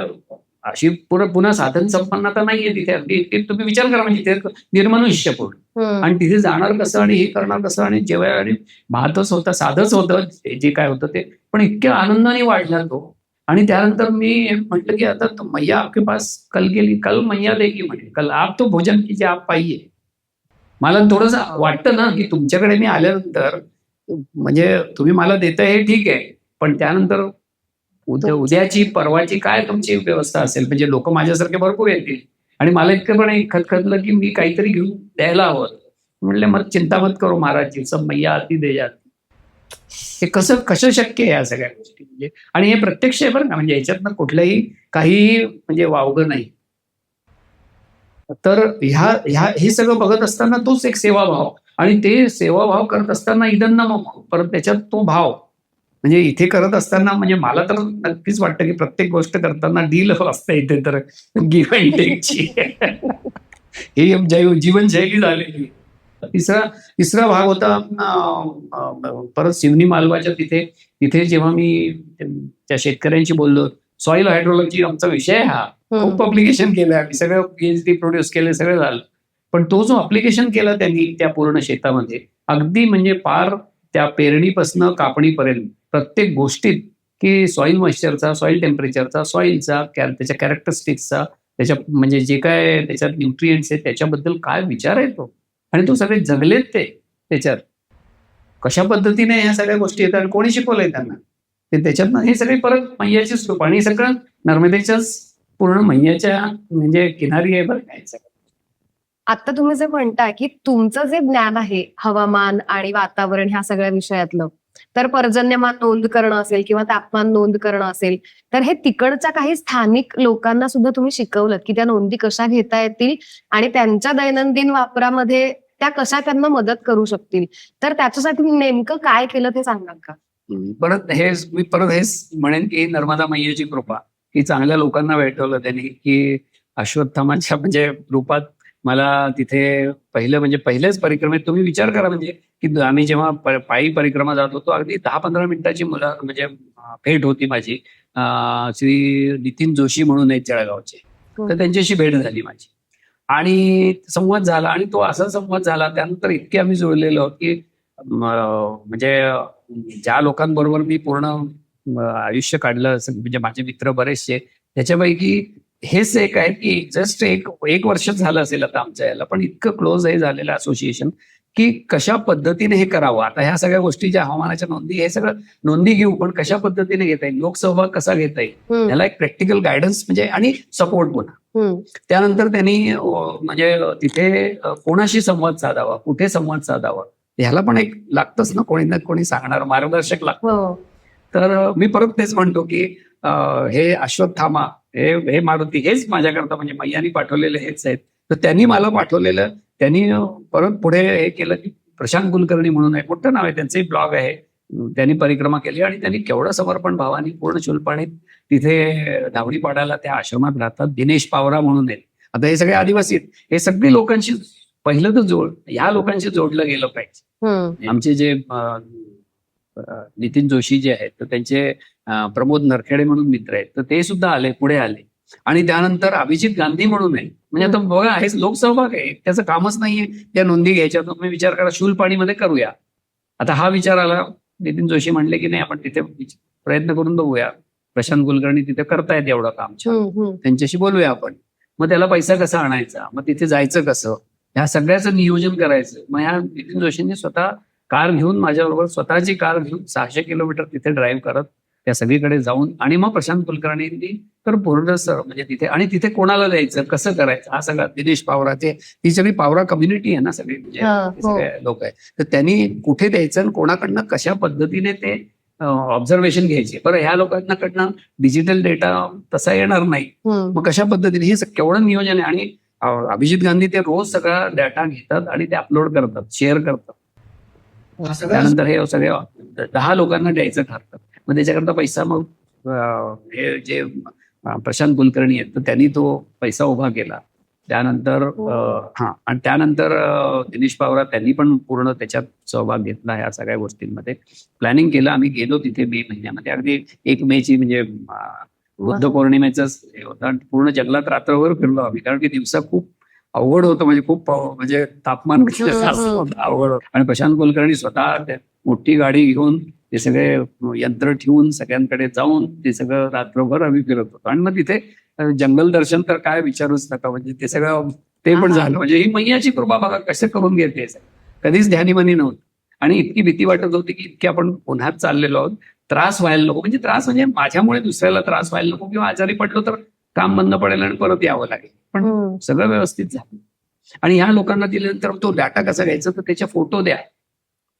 अशी पुन्हा साधन संपन्नता नाहीये तिथे. अगदी तुम्ही विचार करा, म्हणजे तिथे निर्मनुष्यपूर्ण. आणि तिथे जाणार कसं आणि हे करणार कसं. आणि जेव्हा आणि भातच होता, साधंच होतं जे काय होतं ते, पण इतक्या आनंदाने वाढला तो. आणि त्यानंतर मी म्हटलं की आता तो मैया आपके पास कल गेली, कल मैया देगी म्हणे, कल आप तो भोजन कीजिए, आप पाहिजे. मला थोडंसं वाटतं ना की तुमच्याकडे मी आल्यानंतर म्हणजे तुम्ही मला देताय हे ठीक आहे, पण त्यानंतर उद्याची परवाची काय तुमची व्यवस्था असेल. म्हणजे लोक माझ्यासारखे भरपूर येतील आणि मला इतकं पण खतखतलं की मी काहीतरी घेऊन द्यायला हवं. म्हणले मग चिंता मत करो महाराजजी, सब मैया आती दे जाती. हे कसं शक्य आहे या सगळ्या गोष्टी म्हणजे. आणि हे प्रत्यक्ष आहे बरं का, म्हणजे याच्यातनं कुठलंही काही म्हणजे वावगं नाही. तर हे सगळं बघत असताना तोच एक सेवाभाव, आणि ते सेवाभाव करत असताना इदन्न मग परत त्याच्यात तो भाव म्हणजे इथे करत असताना, म्हणजे मला तर नक्कीच वाटतं की प्रत्येक गोष्ट करताना डील असते इथे, तर गिव्ह अँड टेकची ही जीवनशैली झालेली. तिसरा भाग होता परत सिवनी मालवाच्या तिथे जेव्हा मी त्या शेतकऱ्यांशी बोललो. सॉइल हायड्रोलॉजी आमचा विषय हा, खूप अप्लिकेशन केलं आम्ही, सगळं PhD प्रोड्यूस केले, सगळं झालं. पण तो जो अप्लिकेशन केला त्यांनी त्या पूर्ण शेतामध्ये, अगदी म्हणजे पार त्या पेरणीपासून कापणीपर्यंत प्रत्येक गोष्टीत, की सॉइल मॉइश्चरचा, सॉइल टेम्परेचरचा, सॉइलचा, त्याच्या कॅरेक्टरिस्टिक्सचा, त्याच्या म्हणजे जे काय त्याच्यात न्यूट्रिएंट्स आहेत त्याच्याबद्दल काय विचार आहे तो. आणि तो सगळे जगलेत ते त्याच्यात. कशा पद्धतीने ह्या सगळ्या गोष्टी येतात आणि कोणी शिकवलंय त्यांना ते, त्याच्यातनं हे सगळे परत मैयाची स्वरूप. आणि सगळं नर्मदेच्याच पूर्ण मैयाच्या म्हणजे किनारी आहे बरं काय सगळं. आता तुम्ही जे म्हणताय की तुमचं जे ज्ञान आहे हवामान आणि वातावरण ह्या सगळ्या विषयातलं, तर पर्जन्यमान नोंद करणं असेल किंवा तापमान नोंद करणं असेल, तर हे तिकडच्या काही स्थानिक लोकांना सुद्धा तुम्ही शिकवलं की त्या नोंदी कशा घेता येतील आणि त्यांच्या दैनंदिन वापरामध्ये त्या कशा त्यांना मदत करू शकतील. तर त्याच्यासाठी नेमकं काय केलं ते सांगाल का? मी परत हेच म्हणेन की नर्मदा मैयाची कृपा, की चांगल्या लोकांना भेटवलं त्यांनी, की अश्वत्थामाच्या म्हणजे रूपात मला तिथे पहिल्याच परिक्रमेत तुम्ही विचार करा, म्हणजे की आम्ही जेव्हा पायी परिक्रमा जात होतो, अगदी 10-15 मिनिटाची मुलं म्हणजे भेट होती माझी. श्री नितीन जोशी म्हणून आहेत जळगावचे, तर त्यांच्याशी भेट झाली माझी आणि संवाद झाला. आणि तो असा संवाद झाला त्यानंतर इतके आम्ही जुळलेलो की म्हणजे ज्या लोकांबरोबर मी पूर्ण आयुष्य काढलं म्हणजे माझे मित्र बरेचसे, त्याच्यापैकी हेच एक आहे की जस्ट एक वर्ष झालं असेल आता आमच्या याला, पण इतकं क्लोज आहे झालेलं असोसिएशन की कशा पद्धतीने हे करावं. आता ह्या सगळ्या गोष्टी ज्या हवामानाच्या नोंदी, हे सगळं नोंदी घेऊ, पण कशा पद्धतीने घेता येईल, लोकसहभाग कसा घेता येईल, त्याला एक प्रॅक्टिकल गायडन्स म्हणजे आणि सपोर्ट पुन्हा. त्यानंतर त्यांनी म्हणजे तिथे कोणाशी संवाद साधावा, कुठे संवाद साधावा, ह्याला पण एक लागतंच ना, कोणी ना कोणी सांगणार मार्गदर्शक लागतं. तर मी परत तेच म्हणतो की हे अश्वत्थामा, हे मारुती, हेच माझ्याकरता म्हणजे मैयानी पाठवलेले हेच आहेत. तर त्यांनी मला पाठवलेलं, त्यांनी परत पुढे हे केलं की प्रशांत कुलकर्णी म्हणून आहे, मोठं नाव आहे, त्यांचंही ब्लॉग आहे. त्यांनी परिक्रमा केली आणि त्यांनी केवढं समर्पण भावानी पूर्ण शुल्पाणीत तिथे धावडी पाडायला त्या आश्रमात राहतात. दिनेश पावरा म्हणून आहेत. आता हे सगळे आदिवासी आहेत. हे सगळी लोकांशी पहिलं तर ह्या लोकांशी जोडलं गेलं पाहिजे. आमचे जे नितीन जोशी जे आहेत, तर त्यांचे प्रमोद नरखेडे म्हणून मित्र आहेत, तर ते सुद्धा आले, पुढे आले. आणि त्यानंतर अभिजित गांधी म्हणून आहे. म्हणजे आता बघा, हे लोकसहभाग आहे, त्याचं कामच नाहीये त्या नोंदी घ्यायच्या. तुम्ही विचार करा, शूलपाणीमध्ये करूया. आता हा विचार आला, नितीन जोशी म्हणले की नाही, आपण तिथे प्रयत्न करून बघूया. प्रशांत कुलकर्णी तिथे करतायत एवढं काम छान, त्यांच्याशी बोलूया आपण. मग त्याला पैसा कसा आणायचा, मग तिथे जायचं कसं, ह्या सगळ्याचं नियोजन करायचं. मग ह्या नितीन जोशींनी स्वतः कार घेऊन, माझ्याबरोबर स्वतःची कार घेऊन 600 किलोमीटर तिथे ड्राईव्ह करत त्या सगळीकडे जाऊन, आणि मग प्रशांत कुलकर्णींनी तर पूर्ण म्हणजे तिथे, आणि तिथे कोणाला द्यायचं, कसं करायचं, हा सगळा दिनेश पावराचे, ती सगळी पावरा कम्युनिटी आहे ना सगळी, म्हणजे सगळे लोक आहेत. तर त्यांनी कुठे द्यायचं आणि कोणाकडनं कशा पद्धतीने ते ऑब्झर्वेशन घ्यायचे. बरं, ह्या लोकांकडनं डिजिटल डेटा तसा येणार नाही, मग कशा पद्धतीने, हे केवढं नियोजन आहे. आणि अभिजित गांधी ते रोज सगळा डेटा घेतात आणि ते अपलोड करतात, शेअर करतात. त्यानंतर हे सगळे 10 लोकांना द्यायचं ठरतात. मग त्याच्याकरता पैसा, मग हे जे प्रशांत कुलकर्णी आहेत, तर त्यांनी तो पैसा उभा केला. त्यानंतर आणि त्यानंतर दिनेश पावरा, त्यांनी पण पूर्ण त्याच्यात सहभाग घेतला. ह्या सगळ्या गोष्टींमध्ये प्लॅनिंग केलं. आम्ही गेलो तिथे मे महिन्यामध्ये, अगदी 1 मेची म्हणजे बुद्ध पौर्णिमेचंच हे होतं, आणि पूर्ण जंगलात रात्रभर फिरलो आम्ही, कारण की दिवसा खूप अवघड होतं, म्हणजे खूप म्हणजे तापमान अवघड होतं. आणि प्रशांत कुलकर्णी स्वतः मोठी गाडी घेऊन, ते सगळे यंत्र ठेवून सगळ्यांकडे जाऊन ते सगळं रात्रभर आम्ही फिरत होतो. आणि मग तिथे जंगल दर्शन तर काय विचारूच नका, म्हणजे ते सगळं ते पण झालं. म्हणजे ही मैयाची कृपा बघा कसं करून घेते, कधीच ध्यानीमनी नव्हतं. आणि इतकी भीती वाटत होती की इतकी आपण पुन्हा चाललेलो आहोत, त्रास व्हायला नको, म्हणजे त्रास म्हणजे माझ्यामुळे दुसऱ्याला त्रास व्हायला नको, किंवा आजारी पडलो तर काम बंद पडेल आणि परत यावं लागेल. पण सगळं व्यवस्थित झालं. आणि ह्या लोकांना दिल्यानंतर तो डाटा कसा घ्यायचा, तर त्याचे फोटो द्या.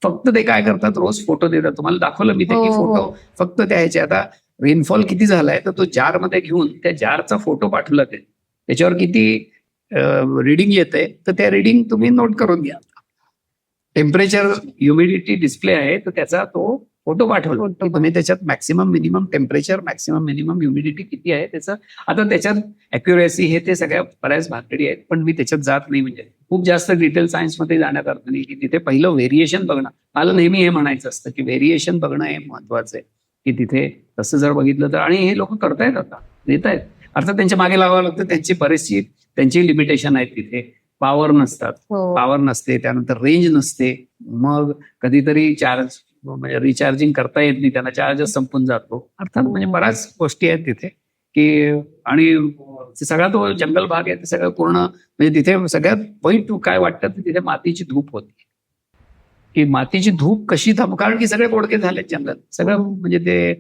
फक्त ते काय करतात, रोज फोटो देतात. तुम्हाला दाखवलं मी ते की फोटो फक्त द्यायचे. आता रेनफॉल किती झालाय, तर तो जार मध्ये घेऊन त्या जारचा फोटो पाठवला, त्याच्यावर किती रिडिंग येतंय, तर त्या रिडिंग तुम्ही नोट करून घ्या. टेम्परेचर, ह्युमिडिटी डिस्प्ले आहे, तर त्याचा तो फोटो पाठवला की तुम्ही त्याच्यात maximum minimum temperature, maximum minimum humidity किती आहे त्याचं. आता त्याच्यात अॅक्युरेसी हे ते सगळ्या बऱ्याच भाकडी आहेत, पण मी त्याच्यात जात नाही. म्हणजे खूप जास्त डिटेल सायन्समध्ये जाण्यात अर्थ नाही, की तिथे पहिलं व्हेरिएशन बघणं. मला नेहमी हे म्हणायचं असतं की व्हेरिएशन बघणं हे महत्वाचं आहे, की तिथे तसं जर बघितलं तर. आणि हे लोक करतायत, आता देत आहेत. अर्थात त्यांच्या मागे लावावं लागतं, त्यांची लिमिटेशन आहेत. तिथे पॉवर नसते, त्यानंतर रेंज नसते, मग कधीतरी चार्ज म्हणजे रिचार्जिंग करता येत नाही, त्यांना चार्जच संपून जातो. अर्थात म्हणजे बऱ्याच गोष्टी आहेत तिथे की. आणि सगळा तो जंगल भाग आहे, ते सगळं पूर्ण म्हणजे तिथे सगळ्यात पॉईंट काय वाटतं, तिथे मातीची धूप होती. की मातीची धूप कशी कारण की सगळे बोडके झालेत जंगलात, सगळं म्हणजे ते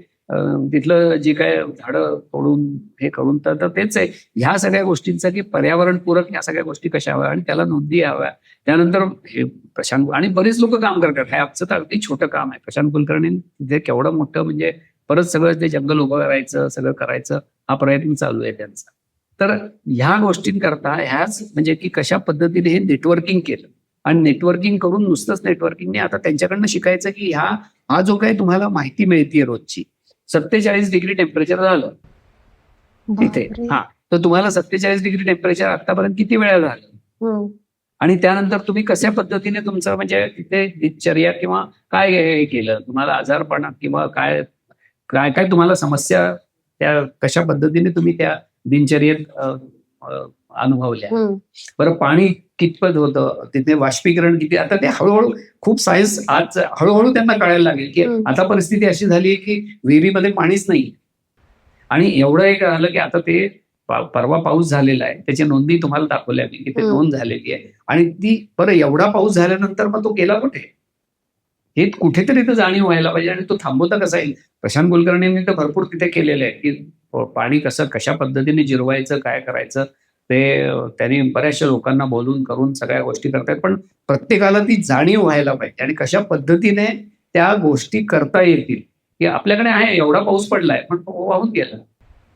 तिथलं जे काय झाडं तोडून हे करून, तर तेच आहे ह्या सगळ्या गोष्टींचा, की पर्यावरणपूरक ह्या सगळ्या गोष्टी कशा हव्या आणि त्याला नोंदी हव्या. त्यानंतर हे प्रशांत आणि बरेच लोक काम करतात. हे आमचं तर अगदी छोटं काम आहे. प्रशांत कुलकर्णी तिथे केवढं मोठं, म्हणजे परत सगळं ते जंगल उभं करायचं, सगळं करायचं, हा प्रयत्न चालू आहे त्यांचा. तर ह्या गोष्टींकरता ह्याच म्हणजे की कशा पद्धतीने हे नेटवर्किंग केलं, आणि नेटवर्किंग करून नुसतंच नेटवर्किंगने आता त्यांच्याकडनं शिकायचं की हा जो काही तुम्हाला माहिती मिळतीये रोजची, 47 डिग्री टेम्परेचर झालं तिथे. तर तुम्हाला 47 डिग्री टेम्परेचर आतापर्यंत किती वेळा झालं, आणि त्यानंतर तुम्ही कशा पद्धतीने तुमचं म्हणजे तिथे दिनचर्या किंवा काय हे केलं, तुम्हाला आजारपणा किंवा काय काय काय तुम्हाला समस्या, त्या कशा पद्धतीने तुम्ही त्या दिनचर्येत अनुभवल्या. हम्म. बरं पाणी कितपत होतं, तिथे बाष्पीकरण किती, आता ते हळूहळू खूप सायन्स आज हळूहळू त्यांना कळायला लागेल की हम्म. आता परिस्थिती अशी झाली आहे की विहिरीमध्ये पाणीच नाही. आणि एवढं एक झालं की आता ते परवा पाऊस झालेला आहे, त्याची नोंदी तुम्हाला दाखवल्या मी की ते हम्म. नोंद झालेली आहे. आणि ती बरं एवढा पाऊस झाल्यानंतर मग तो गेला कुठे, हे कुठेतरी तर जाणीव व्हायला पाहिजे. आणि तो थांबवता कसा येईल. प्रशांत कुलकर्णींनी तर भरपूर तिथे केलेलं आहे की पाणी कसं कशा पद्धतीने जिरवायचं, काय करायचं ते त्यांनी बऱ्याचशा लोकांना बोलून करून सगळ्या गोष्टी करतायत. पण प्रत्येकाला ती जाणीव व्हायला पाहिजे आणि कशा पद्धतीने त्या गोष्टी करता येतील. की आपल्याकडे आहे एवढा पाऊस पडलाय पण तो वाहून गेला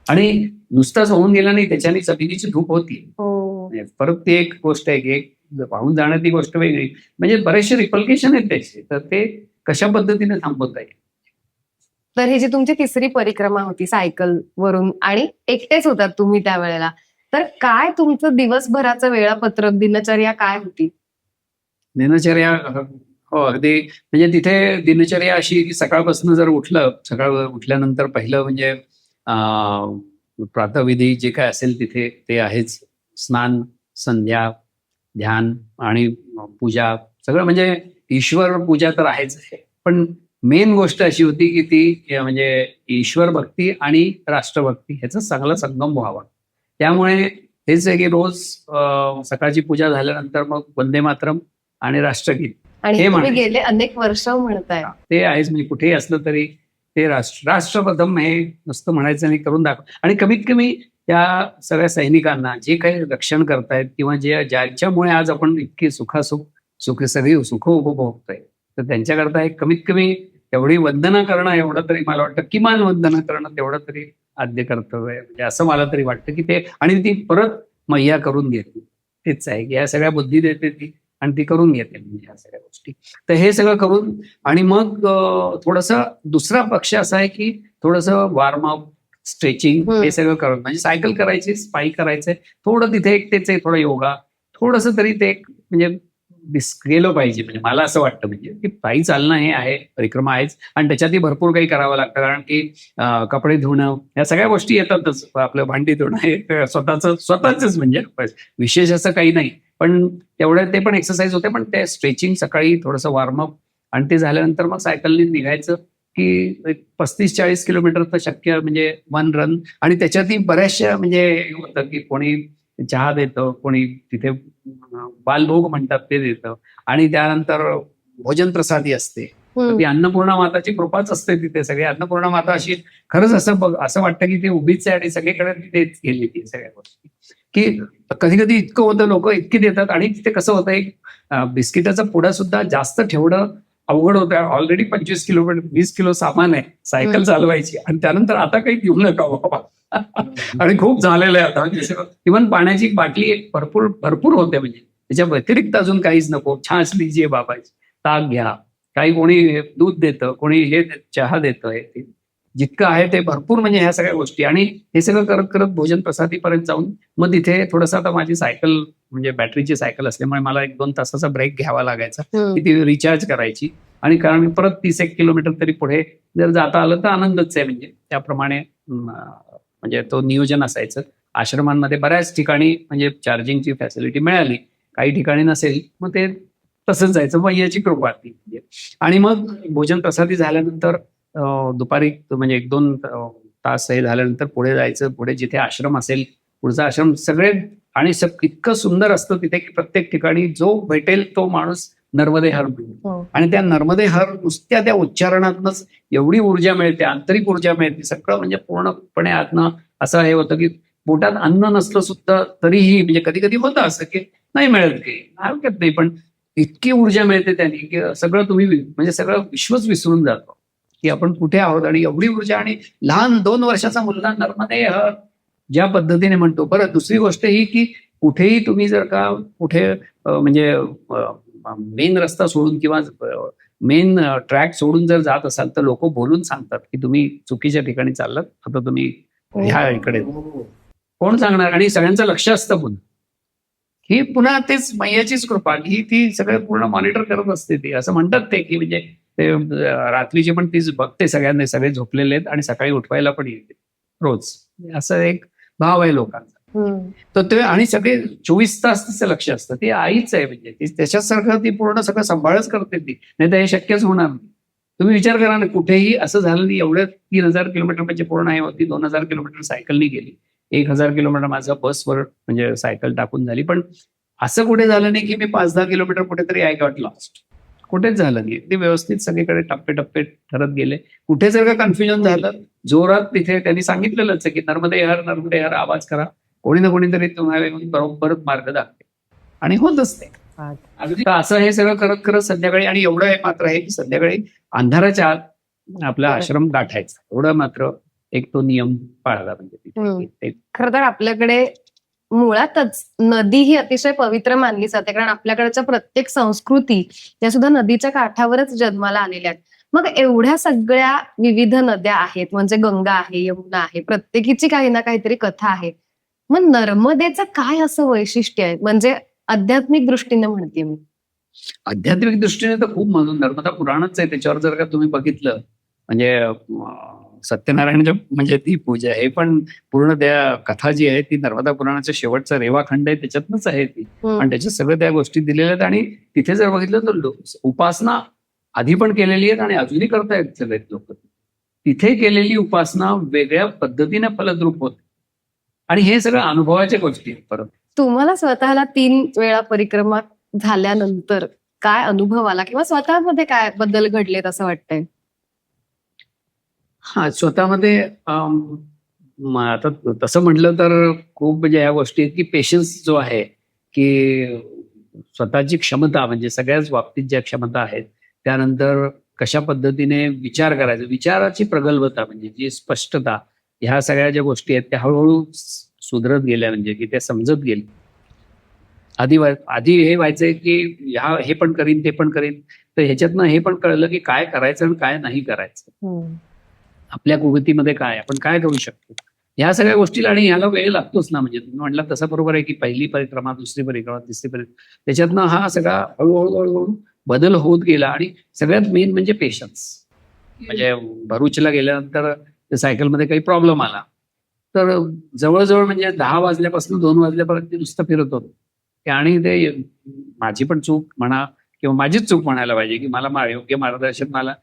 आणि नुसताच होऊन गेला नाही, त्याच्याने जमिनीची धूप होती. हो. परत ती एक गोष्ट आहे की एक वाहून जाणं ती गोष्ट वेगळी, म्हणजे बरेचसे रिपल्केशन आहेत त्याचे, तर ते कशा पद्धतीने थांबवता येईल. तर ही जी तुमची तिसरी परिक्रमा होती सायकल वरून आणि एकटेच होतात तुम्ही त्यावेळेला, तर काय तुमचं दिवसभराचं वेळापत्रक, दिनचर्या काय होती? दिनचर्या हो अगदी, म्हणजे तिथे दिनचर्या अशी की सकाळपासून जर उठलं, सकाळ उठल्यानंतर पहिलं म्हणजे प्रातःविधी जे काय असेल तिथे ते आहेच. स्नान, संध्या, ध्यान आणि पूजा, सगळं म्हणजे ईश्वर पूजा तर आहेच आहे. पण मेन गोष्ट अशी होती की ती म्हणजे ईश्वर भक्ती आणि राष्ट्रभक्ती ह्याचा चांगला संगम व्हावा. त्यामुळे हेच आहे की रोज सकाळची पूजा झाल्यानंतर मग वंदे मातरम आणि राष्ट्रगीत आणि हे तुम्ही म्हणायचं. गेले अनेक वर्ष म्हणताय. ते आहेच, म्हणजे कुठेही असलं तरी ते राष्ट्रप्रथम हे नुसतं म्हणायचं आणि करून दाखव. आणि कमीत कमी त्या सगळ्या सैनिकांना जे काही रक्षण करतायत किंवा जे ज्यांच्यामुळे आज आपण इतकी सुख सगळी सुख उपभोगतोय, तर त्यांच्याकरता एक कमीत कमी एवढी वंदना करणं, एवढं तरी मला वाटतं, किमान वंदना करणं तेवढं तरी आद्य कर्तव्य आहे. म्हणजे असं मला तरी वाटतं की ते, आणि ती परत मैया करून घेते. तेच आहे की या सगळ्या बुद्धी देते ती आणि ती करून घेते म्हणजे या सगळ्या गोष्टी. तर हे सगळं करून आणि मग थोडंसं दुसरा पक्ष असा आहे की थोडंसं वॉर्मअप, स्ट्रेचिंग हे सगळं करून, म्हणजे सायकल करायची, स्पाईक करायचंय, थोडं तिथे एक तेच आहे, थोडं योगा, थोडंसं तरी ते एक म्हणजे गेलं पाहिजे. म्हणजे मला असं वाटतं म्हणजे की पायी चालणं हे आहे, परिक्रमा आहेच आणि त्याच्यातही भरपूर काही करावं लागतं. कारण की कपडे धुणं या सगळ्या गोष्टी येतातच. आपलं भांडी धुणं हे स्वतःच म्हणजे विशेष असं काही नाही. पण तेवढं ते पण एक्सरसाइज होते. पण ते स्ट्रेचिंग सकाळी थोडंसं वॉर्मअप आणि ते झाल्यानंतर मग सायकलने निघायचं की 35-40 किलोमीटर तर शक्य, म्हणजे वन रन. आणि त्याच्यातही बऱ्याचशा म्हणजे होतं की कोणी चहा देतं, कोणी तिथे बालभोग म्हणतात ते देतं आणि त्यानंतर भोजन प्रसादी असते. तर ती अन्नपूर्णा माताची कृपाच असते तिथे. सगळी अन्नपूर्णा माता अशी खरंच असं वाटतं की ती उभीच आहे आणि सगळीकडे तिथेच गेली ती सगळ्या गोष्टी. की कधी कधी इतकं होतं, लोक इतके देतात आणि तिथे कसं होतं, एक बिस्किटाचा पुडा सुद्धा जास्त ठेवणं अवघड होतं. ऑलरेडी 25 किलोमीटर 20 किलो सामान आहे सायकल चालवायची आणि त्यानंतर आता काही देऊ नका बाबा. आणि खूप झालेलं आहे आता. इव्हन पाण्याची बाटली एक भरपूर होते, म्हणजे त्याच्या व्यतिरिक्त अजून काहीच नको. छाछ लीजिए बाबाची, ताक घ्या, काही कोणी दूध देतं, कोणी हे चहा देतं, हे जितकं आहे ते भरपूर, म्हणजे ह्या सगळ्या गोष्टी. आणि हे सगळं करत करत भोजन प्रसादीपर्यंत जाऊन मग तिथे थोडंसं, आता माझी सायकल म्हणजे बॅटरीची सायकल असल्यामुळे मला 1-2 तासाचा ब्रेक घ्यावा लागायचा की ती रिचार्ज करायची. आणि कारण परत 30-1 किलोमीटर तरी पुढे जर जाता आलं तर आनंदच आहे. म्हणजे त्याप्रमाणे म्हणजे तो नियोजन असायचं. आश्रमांमध्ये बऱ्याच ठिकाणी म्हणजे चार्जिंगची फॅसिलिटी मिळाली, काही ठिकाणी नसेल, मग ते तसंच जायचं. मग याची कृपा ती. आणि मग भोजन प्रसादी झाल्यानंतर दुपारी म्हणजे 1-2 तास हे झाल्यानंतर पुढे जायचं. पुढे जिथे आश्रम असेल, पुढचा आश्रम सगळे, आणि इतकं सुंदर असतं तिथे की प्रत्येक ठिकाणी जो भेटेल तो माणूस नर्मदे हर म्हणतो. आणि त्या नर्मदे हर नुसत्या त्या उच्चारणातनच एवढी ऊर्जा मिळते, आंतरिक ऊर्जा मिळते. सगळं म्हणजे पूर्णपणे आतनं असं हे होतं की पोटात अन्न नसलं सुद्धा तरीही, म्हणजे कधी कधी होतं असं की नाही मिळत, काही हरकत नाही, पण इतकी ऊर्जा मिळते त्यांनी की सगळं तुम्ही म्हणजे सगळं विश्वच विसरून जातो की आपण कुठे आहोत. आणि एवढी ऊर्जा. आणि लहान 2 वर्षाचा मुलगा नर्मदे हर ज्या पद्धतीने म्हणतो. बरं, दुसरी गोष्ट ही की कुठेही तुम्ही जर का कुठे म्हणजे मेन रस्ता सोडून किंवा मेन ट्रॅक सोडून जर जात असाल तर लोक बोलून सांगतात की तुम्ही चुकीच्या ठिकाणी चाललात, आता तुम्ही ह्या इकडे. कोण सांगणार? आणि सगळ्यांचं लक्ष असतं पुन्हा. ही पुन्हा तेच मैयाचीच कृपा की ती सगळं पूर्ण मॉनिटर करत असते. ती असं म्हणतात ते की म्हणजे ते रात्रीची पण तीच बघते सगळ्यांना, सगळे झोपलेले आहेत आणि सकाळी उठवायला पण येते रोज. असं एक भाव आहे लोकांचा. तर ते आणि सगळे 24 तास तिचं लक्ष असतं. ती आईच आहे, म्हणजे ती त्याच्यासारखं ती पूर्ण सगळं सांभाळच करते ती, नाही तर हे शक्यच होणार नाही. तुम्ही विचार करा ना, कुठेही असं झालं नाही. एवढ्या 3,000 किलोमीटर म्हणजे पूर्ण आहे होती, 2,000 किलोमीटर सायकलनी गेली, 1,000 किलोमीटर माझं बसवर म्हणजे सायकल टाकून झाली. पण असं कुठे झालं नाही की मी 5-10 किलोमीटर कुठेतरी आय गॉट लॉस्ट. कुठेच झालं नाही. ते व्यवस्थित सगळीकडे टप्पे ठरत गेले. कुठे जर का कन्फ्युजन झालं, जोरात तिथे त्यांनी सांगितलेलंच आहे की नर्मदे हर आवाज करा, कोणी ना कोणीतरी तुम्हाला येऊन बरोबर मार्ग दाखवे. आणि होत असते अगदी. असं हे सगळं करत करत संध्याकाळी, आणि एवढं हे मात्र आहे की संध्याकाळी अंधाराच्या आत आपला आश्रम गाठायचा, एवढं मात्र एक तो नियम पाळला. म्हणजे खरं तर आपल्याकडे मुळातच नदी ही अतिशय पवित्र मानली जाते, कारण आपल्याकडच्या प्रत्येक संस्कृती त्या सुद्धा नदीच्या काठावरच जन्माला आलेल्या आहेत. मग एवढ्या सगळ्या विविध नद्या आहेत, म्हणजे गंगा आहे, यमुना आहे, प्रत्येकीची काही ना काहीतरी कथा आहे. मग नर्मदेचं काय असं वैशिष्ट्य आहे, म्हणजे आध्यात्मिक दृष्टीने म्हणते मी? आध्यात्मिक दृष्टीने तर खूप म्हणून नर्मदा पुराणच आहे. त्याच्यावर जर का तुम्ही बघितलं, म्हणजे सत्यनारायणच्या म्हणजे ती पूजा, हे पण पूर्ण त्या कथा जी आहे ती नर्मदा पुराणाचा शेवटचा रेवाखंड आहे, त्याच्यातनंच आहे ती. आणि त्याच्यात सगळं त्या गोष्टी दिलेल्या आहेत. आणि तिथे जर बघितलं तर उपासना आधी पण केलेली आहेत आणि अजूनही करतायत सगळे लोक. तिथे केलेली उपासना वेगळ्या पद्धतीने फलद्रूप होते. आणि हे सगळं अनुभवाच्या गोष्टी आहेत. परत तुम्हाला स्वतःला 3 वेळा परिक्रमा झाल्यानंतर काय अनुभव आला, किंवा स्वतःमध्ये काय बदल घडलेत असं वाटतंय? हा, स्वतःमध्ये आता तसं म्हटलं तर खूप म्हणजे ह्या गोष्टी आहेत की पेशन्स जो आहे, की स्वतःची क्षमता, म्हणजे सगळ्याच बाबतीत ज्या क्षमता आहेत, त्यानंतर कशा पद्धतीने विचार करायचा, विचाराची प्रगल्भता, म्हणजे जी स्पष्टता, ह्या सगळ्या ज्या गोष्टी आहेत त्या हळूहळू सुधरत गेल्या, म्हणजे की त्या समजत गेल्या. आधी हे व्हायचंय की हे पण करीन ते पण करीन, तर ह्याच्यातनं हे पण कळलं की काय करायचं आणि काय नाही करायचं, आपल्या कुवतीमध्ये काय, आपण काय करू शकतो, ह्या सगळ्या गोष्टीला. आणि ह्याला वेळ लागतोच ना, म्हणजे तुम्ही म्हटलं तसं बरोबर आहे की पहिली परिक्रमा, दुसरी परिक्रमा, तिसरी परिक्रमा, त्याच्यातनं हा सगळा हळूहळू बदल होत गेला. आणि सगळ्यात मेन म्हणजे पेशन्स. म्हणजे भरूचला गेल्यानंतर सायकलमध्ये काही प्रॉब्लेम आला, तर जवळजवळ म्हणजे 10 वाजल्यापासून 2 वाजल्यापर्यंत नुसतं फिरत होतो. आणि ते माझी पण चूक म्हणा किंवा माझीच चूक म्हणायला पाहिजे की मला योग्य मार्गदर्शन मला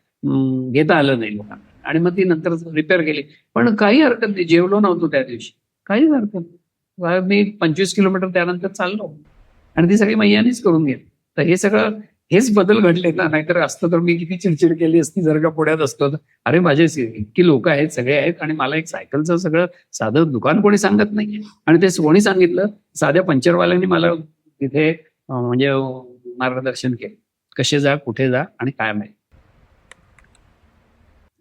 घेता आलं नाही लोकांना. आणि मग ती नंतर रिपेअर केली. पण काही हरकत नाही, जेवलो नव्हतो त्या दिवशी, काहीच हरकत नाही. मी 25 किलोमीटर त्यानंतर चाललो आणि ती सगळी मैयानीच करून घेतली. तर हे सगळं हेच बदल घडले ना, नाहीतर असतं तर मी किती चिडचिड केली असती जर का पुण्यात असतो तर. अरे माझे इतकी लोक आहेत, सगळे आहेत, आणि मला एक सायकलचं सगळं साधं दुकान कोणी सांगत नाही. आणि ते कोणी सांगितलं, साध्या पंचरवाल्यांनी मला तिथे म्हणजे मार्गदर्शन केलं, कसे जा, कुठे जा आणि काय माहिती.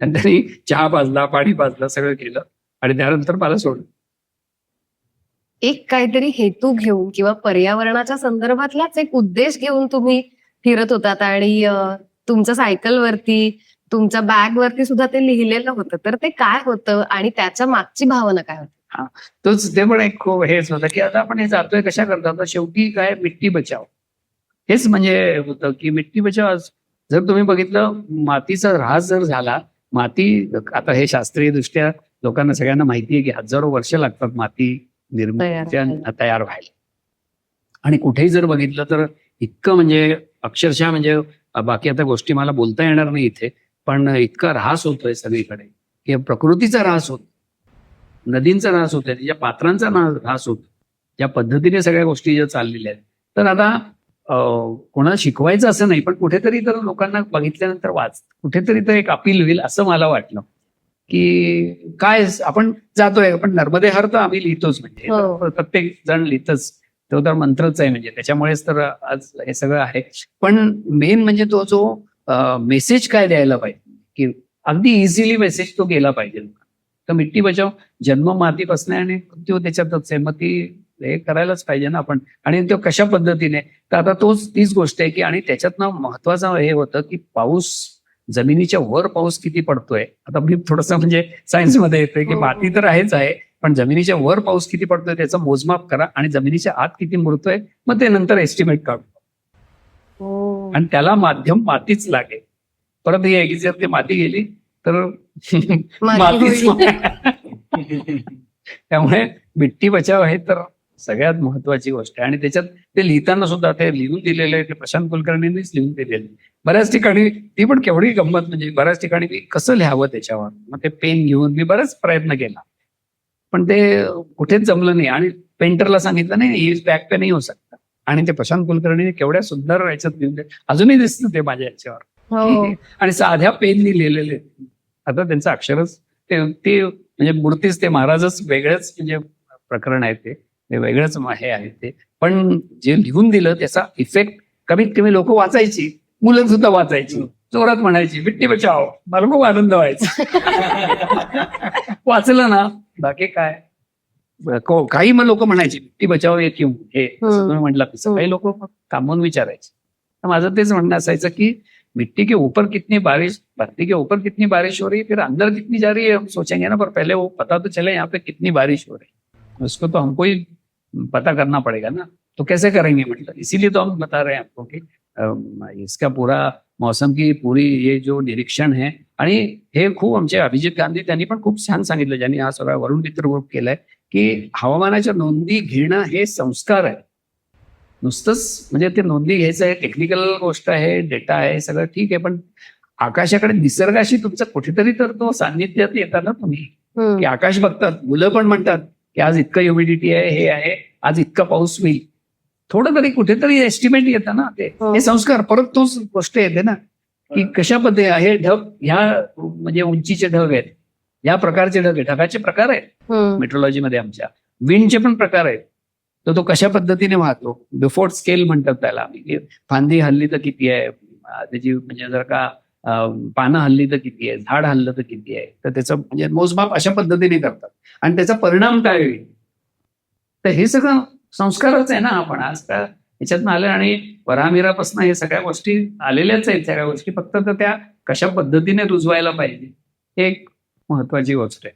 आणि त्यांनी चहा पाजला, पाणी पाजलं, सगळं केलं आणि त्यानंतर मला सोडलं. एक काहीतरी हेतू घेऊन किंवा पर्यावरणाच्या संदर्भातलाच एक उद्देश घेऊन तुम्ही फिरत होतात, आणि तुमच्या सायकलवरती, तुमच्या बॅगवरती सुद्धा ते लिहिलेलं होतं. तर ते काय होतं आणि त्याच्या मागची भावना काय होती? ते पण एक खूप हेच होतं की आता आपण हे जातोय कशा करता, तर शेवटी काय, मिट्टी बचाव, हेच म्हणजे होतं की मिट्टी बचाव. जर तुम्ही बघितलं, मातीचा ऱ्हास जर झाला, माती आता हे शास्त्रीय दृष्ट्या लोकांना सगळ्यांना माहिती आहे की हजारो वर्ष लागतात माती निर्मिती तयार व्हायला. आणि कुठेही जर बघितलं तर इतकं म्हणजे अक्षरशः, म्हणजे बाकी आता गोष्टी मला बोलता येणार नाही इथे, पण इतका ऱ्हास होतोय सगळीकडे की प्रकृतीचा ऱ्हास होतो, नदींचा ऱ्हास होतोय, त्याच्या पात्रांचा ऱ्हास होतो, ज्या पद्धतीने सगळ्या गोष्टी ज्या चाललेल्या आहेत. तर आता कोणाला शिकवायचं असं नाही, पण कुठेतरी तर लोकांना बघितल्यानंतर कुठेतरी तर एक अपील होईल असं मला वाटलं की काय आपण जातोय, आपण नर्मदे हर तर आम्ही लिहितोच, म्हणजे प्रत्येक जण लिहितच, तो तर मंत्रच आहे, म्हणजे त्याच्यामुळेच तर आज हे सगळं आहे. पण मेन म्हणजे तो जो मेसेज काय द्यायला पाहिजे, की अगदी इझिली मेसेज तो गेला पाहिजे. तर मिट्टी बचाव, जन्म मातीपासून आणि मृत्यू त्याच्यातच आहे, मग ती हे करायलाच पाहिजे ना आपण. आणि तो कशा पद्धतीने, तर आता तीच गोष्ट आहे की, आणि त्याच्यातनं महत्वाचं हे होतं की पाऊस, जमिनीच्या वर पाऊस किती पडतोय. आता मी थोडंसं म्हणजे सायन्समध्ये येतोय की माती तर आहेच आहे, पण जमिनीच्या वर पाऊस किती पडतोय त्याचं मोजमाप करा, आणि जमिनीच्या आत किती मुरतोय, मग ते नंतर एस्टिमेट काढतो. आणि त्याला माध्यम मातीच लागेल. परत ही जर ती माती गेली तर मातीच त्यामुळे बिट्टी बचाव हे तर सगळ्यात महत्वाची गोष्ट आहे. आणि त्याच्यात ते लिहिताना सुद्धा ते लिहून दिलेलं आहे, ते प्रशांत कुलकर्णींनीच लिहून दिलेलं आहे. बऱ्याच ठिकाणी ती पण केवढी गंमत, म्हणजे बऱ्याच ठिकाणी मी कसं लिहावं त्याच्यावर, मग ते पेन घेऊन मी बराच प्रयत्न केला, पण ते कुठेच जमलं नाही. आणि पेंटरला सांगितलं नाही, ही बॅक पे नाही होऊ शकता. आणि ते प्रशांत कुलकर्णीने केवढ्या सुंदर याच्यात लिहून अजूनही दिसतं ते माझ्या याच्यावर. हो. आणि साध्या पेननी लिहिलेले. आता त्यांचं अक्षरच ते म्हणजे मूर्तीच, ते महाराजच वेगळंच म्हणजे प्रकरण आहे, ते वेगळंच हे आहे ते. पण जे लिहून दिलं त्याचा इफेक्ट कमीत कमी लोक वाचायची, मुलं सुद्धा वाचायची, जोरात म्हणायची बिट्टी बचाव, मला खूप आनंद व्हायचा. वाचलं ना, बाकी काय. काही मग लोक म्हणायचे बिट्टी बचाव हे क्यों, हे तुम्ही म्हटलं तसं. काही लोक थांबून विचारायचे. तर माझं तेच म्हणणं असायचं की मिट्टी के ऊपर कितनी बारिश, धरती के ऊपर कितनी बारिश हो रही है, फिर अंदर कितनी जा रही है, हम सोचेंगे ना, पर पहले वो पता तो चले यहाँ पे कितनी बारिश हो रही है, उसको तो हमको ही पता करना पड़ेगा ना. तो कैसे करेंगे, मतलब इसीलिए तो हम बता रहे हैं आपको कि इसका पूरा मौसम की पूरी ये जो निरीक्षण है. आणि हे खूप आमचे अभिजित गांधी त्यांनी पण खूप छान सांगितलं, ज्यांनी हा सगळा वरुण मित्र ग्रुप केलाय, की हवामानाच्या नोंदी घेणं हे संस्कार आहे. नुसतंच म्हणजे ते नोंदी घ्यायचं आहे, टेक्निकल गोष्ट आहे, डेटा आहे, सगळं ठीक आहे, पण आकाशाकडे निसर्गाशी तुमचं कुठेतरी तर तो सान्निध्यात येतात ना तुम्ही. की आकाश बघतात, मुलं पण म्हणतात की आज इतकं ह्युमिडिटी आहे, हे आहे, आज इतका पाऊस होईल. थोडं तरी कुठेतरी एस्टिमेट येतं ना ते. हे संस्कार परत तोच गोष्ट येते ना, की कशा पद्धती हे ढग, ह्या म्हणजे उंचीचे ढग आहेत, या प्रकारचे ढग आहेत, ढगाचे प्रकार आहेत मेट्रोलॉजीमध्ये आमच्या. विंडचे पण प्रकार आहेत. तर तो कशा पद्धतीने वाहतो, बिफोर स्केल म्हणतात त्याला. फांदी हल्ली तर किती आहे त्याची, म्हणजे जर का पानं हल्ली तर किती आहे, झाड हल्लं तर किती आहे, तर त्याचं म्हणजे मोजमाप अशा पद्धतीने करतात. आणि त्याचा परिणाम काय होईल, तर हे सगळं संस्कारच आहे ना. आपण आज का याच्यातनं आलं, आणि वरामिरापासून हे सगळ्या गोष्टी आलेल्याच आहेत, सगळ्या गोष्टी. फक्त तर त्या कशा पद्धतीने रुजवायला पाहिजे, हे एक महत्वाची गोष्ट आहे.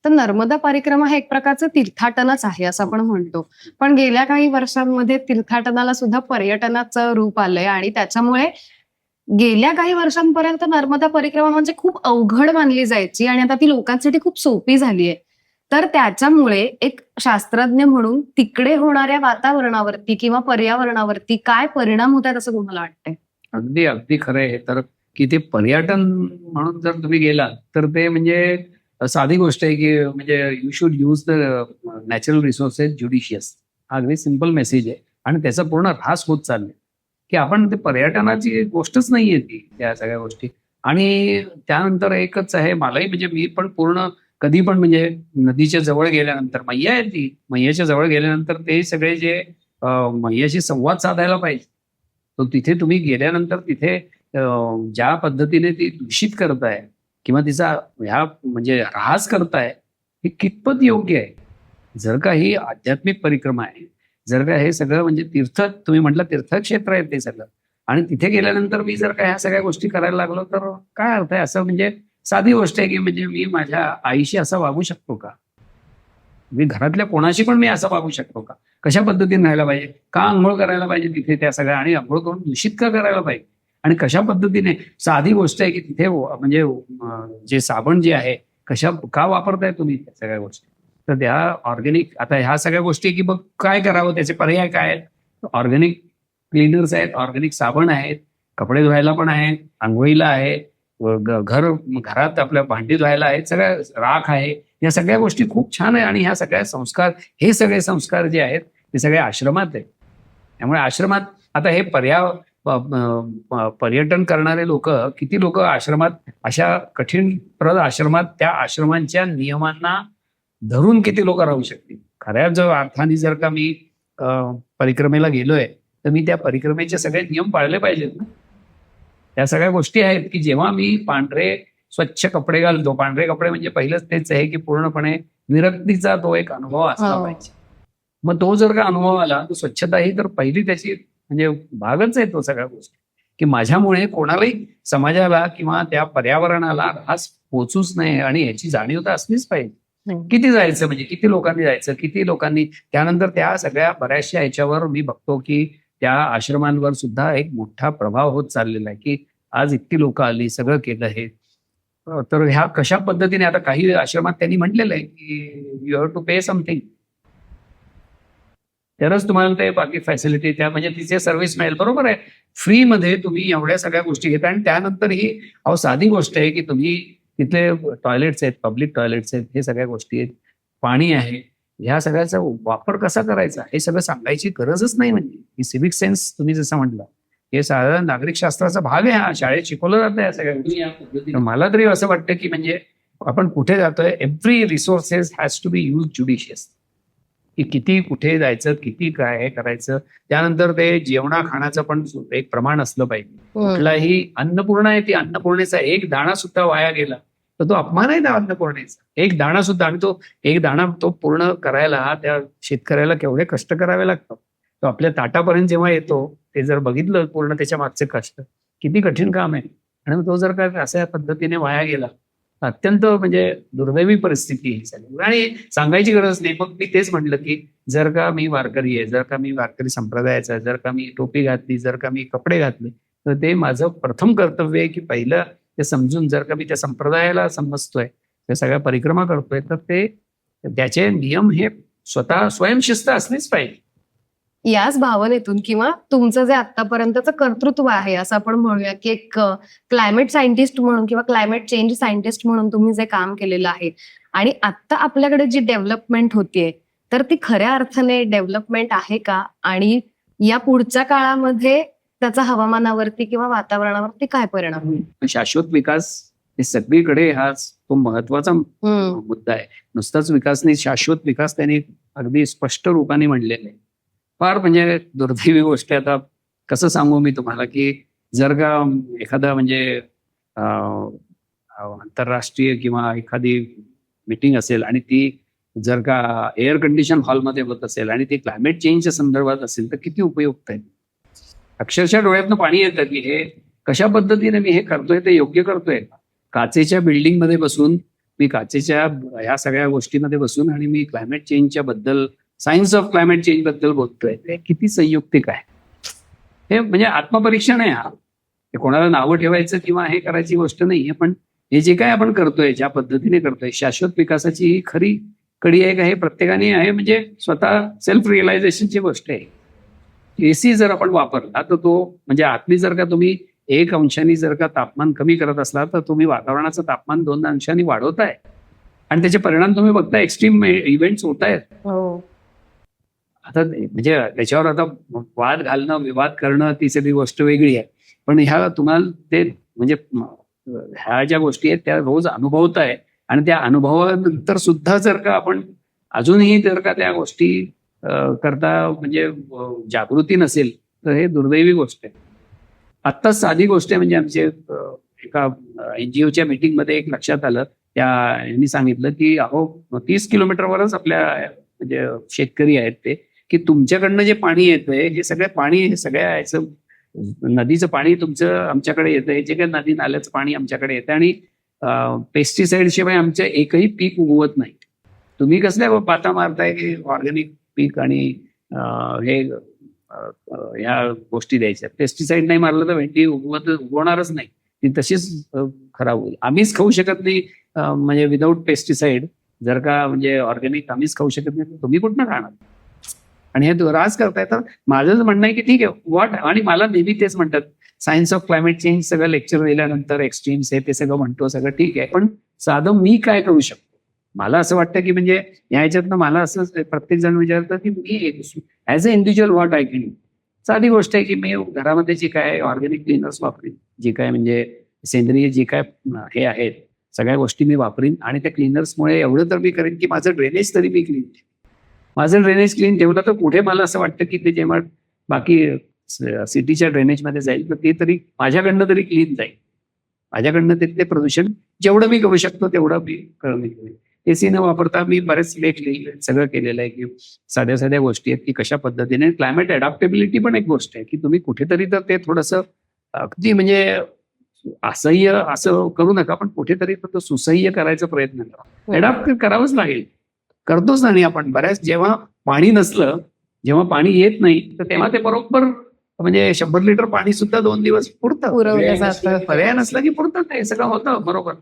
तर नर्मदा परिक्रमा हे एक प्रकारचं तीर्थाटनच आहे असं आपण म्हणतो. पण गेल्या काही वर्षांमध्ये तीर्थाटनाला सुद्धा पर्यटनाचं रूप आलंय, आणि त्याच्यामुळे गेल्या काही वर्षांपर्यंत नर्मदा परिक्रमा म्हणजे खूप अवघड मानली जायची, आणि आता ती लोकांसाठी खूप सोपी झालीय. तर त्याच्यामुळे एक शास्त्रज्ञ म्हणून तिकडे होणाऱ्या वातावरणावरती किंवा पर्यावरणावरती काय परिणाम होत आहेत असं तुम्हाला वाटतंय? अगदी अगदी खरं आहे. तर की ते पर्यटन म्हणून जर तुम्ही गेलात तर ते म्हणजे साधी गोष्ट आहे की म्हणजे you should use the natural resources judicious. हा अगदी सिम्पल मेसेज आहे. आणि त्याचा पूर्ण ऱ्हास होत चाललाय की आपण ते पर्यटनाची गोष्टच नाहीये ती, त्या सगळ्या गोष्टी. आणि त्यानंतर एकच आहे, मलाही म्हणजे मी पण पूर्ण कधी पण म्हणजे नदीच्या जवळ गेल्यानंतर, मैया आहे ती, मैयाच्या जवळ गेल्यानंतर ते सगळे जे मैयाशी संवाद साधायला पाहिजे. तो तिथे तुम्ही गेल्यानंतर तिथे ज्या पद्धतीने ती दूषित करताय किंवा तिचा ह्या म्हणजे ऱ्हास करताय, हे कितपत योग्य आहे. जर का ही आध्यात्मिक परिक्रमा आहे, जर का हे सगळं म्हणजे तीर्थ, तुम्ही म्हटलं तीर्थक्षेत्र आहे ते सगळं, आणि तिथे गेल्यानंतर मी जर का ह्या सगळ्या गोष्टी करायला लागलो तर काय अर्थ आहे. असं म्हणजे साधी गोष्ट आहे की म्हणजे मी माझ्या आईशी असं वागू शकतो का, मी घरातल्या कोणाशी पण मी असं वागू शकतो का, कशा पद्धतीने राहायला पाहिजे, का आंघोळ करायला पाहिजे तिथे त्या सगळ्या, आणि आंघोळ करून दूषित का करायला पाहिजे, आणि कशा पद्धतीने. साधी गोष्ट आहे की तिथे म्हणजे जे साबण जे आहे का वापरताय तुम्ही त्या सगळ्या गोष्टी. तर त्या ऑर्गॅनिक, आता ह्या सगळ्या गोष्टी की बघ काय करावं, त्याचे पर्याय काय आहेत. ऑर्गॅनिक क्लिनर्स आहेत, ऑर्गॅनिक साबण आहेत, कपडे धुवायला पण आहेत, आंघोळीला आहे, घरात आपल्या भांडी धुवायला आहेत, सगळ्या राख आहे. या सगळ्या गोष्टी खूप छान आहे. आणि ह्या सगळ्या संस्कार, हे सगळे संस्कार जे आहेत ते सगळे आश्रमात आहेत. त्यामुळे आश्रमात आता हे पर्यटन करणारे लोक, किती लोक आश्रमात, अशा कठीणप्रद आश्रमात, त्या आश्रमांच्या नियमांना धरून किती लोक राहू शकतील. खऱ्या जर अर्थाने जर का मी परिक्रमेला गेलोय तर मी त्या परिक्रमेचे सगळे नियम पाळले पाहिजेत ना. त्या सगळ्या गोष्टी आहेत की जेव्हा मी पांढरे स्वच्छ कपडे घालतो, पांढरे कपडे म्हणजे पहिलंच तेच आहे की पूर्णपणे विरक्तीचा तो एक अनुभव असला पाहिजे. मग तो जर का अनुभव आला तर स्वच्छता ही तर पहिली त्याची म्हणजे भागच आहे तो सगळ्या गोष्टी, की माझ्यामुळे कोणालाही समाजाला किंवा त्या पर्यावरणाला ऱ्हास पोचूच नाही, आणि याची जाणीव तर असलीच पाहिजे. किती जायचं, म्हणजे किती लोकांनी जायचं, किती लोकांनी. त्यानंतर त्या सगळ्या बऱ्याचशा ह्याच्यावर मी बघतो की त्या आश्रमांवर सुद्धा एक मोठा प्रभाव होत चाललेला आहे की आज इतकी लोक आली, सगळं केलं. हे तर ह्या कशा पद्धतीने आता काही आश्रमात त्यांनी म्हटलेलं आहे की you have to pay something, तरच तुम्हाला ते बाकी फॅसिलिटी त्या म्हणजे तिचे सर्व्हिस मिळेल. बरोबर आहे, फ्रीमध्ये तुम्ही एवढ्या सगळ्या गोष्टी घेता आणि त्यानंतर ही साधी गोष्ट आहे की तुम्ही तिथले टॉयलेट्स आहेत, पब्लिक टॉयलेट्स आहेत, हे सगळ्या गोष्टी आहेत, पाणी आहे, ह्या सगळ्याचा वापर कसा करायचा हे सगळं सांगायची गरजच नाही. म्हणजे ही सिव्हिक सेन्स तुम्ही जसं म्हटलं हे साधारण नागरिक शास्त्राचा भाग आहे, हा शाळेत शिकवलं जातं या सगळ्या गोष्टी. या पद्धतीने मला तरी असं वाटतं की म्हणजे आपण कुठे जातोय, every resources has to be use judicious, की किती कुठे जायचं, किती काय हे करायचं. त्यानंतर ते जेवणा खाण्याचं पण एक प्रमाण असलं पाहिजे. कुठलाही अन्नपूर्णा आहे, ती अन्नपूर्णेचा एक दाणा सुद्धा वाया गेला तर तो अपमान आहे त्या अन्नपूर्णेचा. एक दाणा सुद्धा, आणि तो एक दाणा तो पूर्ण करायला त्या शेतकऱ्याला केवढे कष्ट करावे लागतात. तो आपल्या ताटापर्यंत जेव्हा येतो ते जर बघितलं पूर्ण त्याच्या मागचे कष्ट, किती कठीण काम आहे, आणि तो जर का अशा पद्धतीने वाया गेला, अत्यंत म्हणजे दुर्दैवी परिस्थिती ही झाली. आणि सांगायची गरज नाही. मग मी तेच म्हटलं की जर का मी वारकरी आहे, जर का मी वारकरी संप्रदायाचा आहे, जर का मी टोपी घातली, जर का मी कपडे घातले, तर ते माझं प्रथम कर्तव्य आहे की पहिलं ते समजून, जर का मी त्या संप्रदायाला समजतोय, त्या सगळ्या परिक्रमा करतोय, तर ते त्याचे नियम हे स्वतः स्वयंशिस्त असलीच पाहिजे. याच भावनेतून किंवा तुमचं जे आतापर्यंतचं कर्तृत्व आहे असं आपण म्हणूया की एक क्लायमेट सायंटिस्ट म्हणून किंवा क्लायमेट चेंज सायंटिस्ट म्हणून तुम्ही जे काम केलेलं आहे आणि आता आपल्याकडे जी डेव्हलपमेंट होतीये, तर ती खऱ्या अर्थाने डेव्हलपमेंट आहे का, आणि या पुढच्या काळामध्ये त्याचा हवामानावरती किंवा वातावरणावरती काय परिणाम होईल? शाश्वत विकास हे सगळीकडे हा तो महत्वाचा मुद्दा आहे. नुसताच विकास नाही, शाश्वत विकास त्यांनी अगदी स्पष्ट रूपाने म्हणलेलं आहे. फार म्हणजे दुर्दैवी गोष्ट आहे. आता कसं सांगू मी तुम्हाला की जर का एखादा म्हणजे आंतरराष्ट्रीय किंवा एखादी मीटिंग असेल आणि ती जर का एअर कंडिशन हॉलमध्ये होत असेल आणि ती क्लायमेट चेंजच्या संदर्भात असेल तर किती उपयुक्त आहे. अक्षरशः डोळ्यातनं पाणी येतं की हे कशा पद्धतीने मी हे करतोय, ते योग्य करतोय. काचेच्या बिल्डिंगमध्ये बसून मी काचेच्या ह्या सगळ्या गोष्टीमध्ये बसून आणि मी क्लायमेट चेंजच्या बद्दल, सायन्स ऑफ क्लायमेट चेंज बद्दल बोलतोय, ते किती संयुक्तिक आहे. हे म्हणजे आत्मपरीक्षण आहे. हा कोणाला नावं ठेवायचं किंवा हे करायची गोष्ट नाहीये, पण हे जे काय आपण करतोय, ज्या पद्धतीने करतोय, शाश्वत विकासाची ही खरी कडी आहे का हे प्रत्येकाने आहे. म्हणजे स्वतः सेल्फ रिअलायझेशनची गोष्ट आहे. एसी जर आपण वापरला तर तो म्हणजे आतली जर का तुम्ही 1 अंशाने जर का तापमान कमी करत असला तर तुम्ही वातावरणाचं तापमान 2 अंशांनी वाढवताय आणि त्याचे परिणाम तुम्ही बघता, एक्स्ट्रीम इव्हेंट्स होत आहेत. आता म्हणजे त्याच्यावर आता वाद घालणं, विवाद करणं ती सगळी गोष्ट वेगळी आहे. पण ह्या तुम्हाला ते म्हणजे ह्या ज्या गोष्टी आहेत त्या रोज अनुभवताय आणि त्या अनुभवानंतर सुद्धा जर का आपण अजूनही जर का त्या गोष्टी करता म्हणजे जागृती नसेल तर हे दुर्दैवी गोष्ट आहे. आत्ताच साधी गोष्ट आहे. म्हणजे आमचे एका एनजीओच्या मीटिंगमध्ये एक लक्षात आलं, त्या यांनी सांगितलं की अहो 30 किलोमीटरवरच आपल्या म्हणजे शेतकरी आहेत ते, की तुमच्याकडनं जे पाणी येतंय हे सगळं पाणी, हे सगळ्या याचं नदीचं पाणी तुमचं आमच्याकडे येतंय, जे काही नदी नाल्याचं पाणी आमच्याकडे येतं आणि पेस्टिसाइड शिवाय आमचं एकही पीक उगवत नाही. तुम्ही कसल्या पाता मारताय की ऑर्गॅनिक पीक आणि हे ह्या गोष्टी द्यायच्या. पेस्टिसाइड नाही मारलं तर भेंडी उगवणारच नाही, ती तशीच खराब होईल. आम्हीच खाऊ शकत नाही म्हणजे विदाऊट पेस्टिसाइड, जर का म्हणजे ऑर्गॅनिक आम्हीच खाऊ शकत नाही, तुम्ही कुठनं खाणार. आणि हे राज करताय. तर माझं म्हणणं आहे की ठीक आहे व्हॉट, आणि मला नेहमी तेच म्हणतात सायन्स ऑफ क्लायमेट चेंज सगळं लेक्चर दिल्यानंतर एक्स्ट्रीम्स आहे ते सगळं म्हणतो, सगळं ठीक आहे, पण साधं मी काय करू शकतो. मला असं वाटतं की म्हणजे या ह्याच्यातनं मला असं प्रत्येक जण विचारतं की मी as a individual what I can. साधी गोष्ट आहे की मी घरामध्ये जे काय ऑर्गॅनिक क्लिनर्स वापरीन, जे काय म्हणजे सेंद्रिय जे काय हे आहेत सगळ्या गोष्टी मी वापरीन, आणि त्या क्लिनर्समुळे एवढं तर मी करेन की माझं ड्रेनेज तरी मी क्लीन, माझं ड्रेनेज क्लीन ठेवलं तर पुढे मला असं वाटतं की ते जेव्हा बाकी सिटीच्या ड्रेनेजमध्ये जाईल तर ते तरी माझ्याकडनं तरी क्लीन जाईल. माझ्याकडनं ते प्रदूषण जेवढं मी करू शकतो तेवढं मी करून घेईन. एसी न वापरता मी बरेच लेख लिहिले, सगळं केलेलं आहे की साध्या साध्या गोष्टी आहेत की कशा पद्धतीने क्लायमेट अडॅप्टेबिलिटी पण एक गोष्ट आहे की तुम्ही कुठेतरी तर ते थोडंसं अगदी म्हणजे असह्य असं करू नका, पण कुठेतरी तो सुसह्य करायचा प्रयत्न करा. अडॅप्ट करावंच लागेल, करतोच नाही आपण. बऱ्याच जेव्हा पाणी नसलं, जेव्हा पाणी येत नाही तर तेव्हा ते बरोबर म्हणजे 100 लिटर पाणी सुद्धा 2 दिवस पुरतं. पर्याय नसला की पुरतं, ते सगळं होतं बरोबर.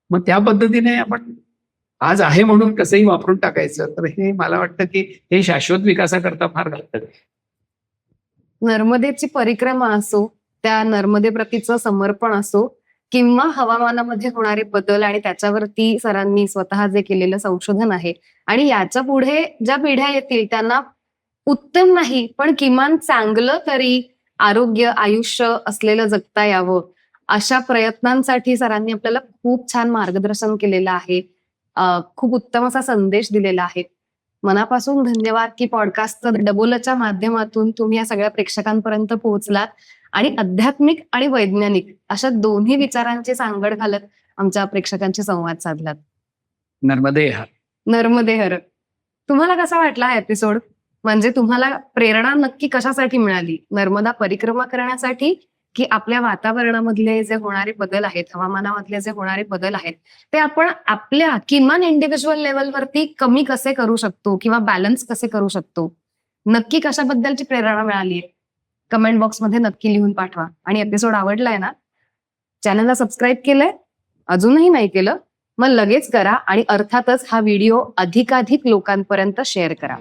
मग त्या पद्धतीने आपण आज आहे म्हणून कसंही वापरून टाकायचं, तर हे मला वाटतं की हे शाश्वत विकासाकरता फार घातक आहे. नर्मदेची परिक्रमा असो, त्या नर्मदेप्रतीचं समर्पण असो, किंवा हवामानामध्ये होणारे बदल आणि त्याच्यावरती सरांनी स्वतः जे केलेलं संशोधन आहे, आणि याच्या पुढे ज्या पिढ्या येतील त्यांना उत्तम नाही पण किमान चांगलं तरी आरोग्य आयुष्य असलेलं जगता यावं, अशा प्रयत्नांसाठी सरांनी आपल्याला खूप छान मार्गदर्शन केलेलं आहे. खूप उत्तम असा संदेश दिलेला आहे. मनापासून धन्यवाद की पॉडकास्ट डबोलच्या माध्यमातून तुम्ही या सगळ्या प्रेक्षकांपर्यंत पोहोचलात आणि आध्यात्मिक आणि वैज्ञानिक अशा दोन्ही विचारांची सांगड घालत आमच्या प्रेक्षकांशी संवाद साधलात. नर्मदे हर. नर्मदे हर. तुम्हाला कसा वाटला हा एपिसोड? म्हणजे तुम्हाला प्रेरणा नक्की कशासाठी मिळाली? नर्मदा परिक्रमा करण्यासाठी की आपल्या वातावरणामधले जे होणारे बदल आहेत, हवामानामधले जे होणारे बदल आहेत, ते आपण आपल्या किमान इंडिव्हिज्युअल लेवलवरती कमी कसे करू शकतो किंवा बॅलन्स कसे करू शकतो? नक्की कशाबद्दलची प्रेरणा मिळाली? कमेंट बॉक्समध्ये नक्की लिहून पाठवा. आणि एपिसोड आवडलाय ना? चॅनलला सबस्क्राईब केलंय? अजूनही नाही केलं? मग लगेच करा आणि अर्थातच हा व्हिडिओ अधिकाधिक लोकांपर्यंत शेअर करा.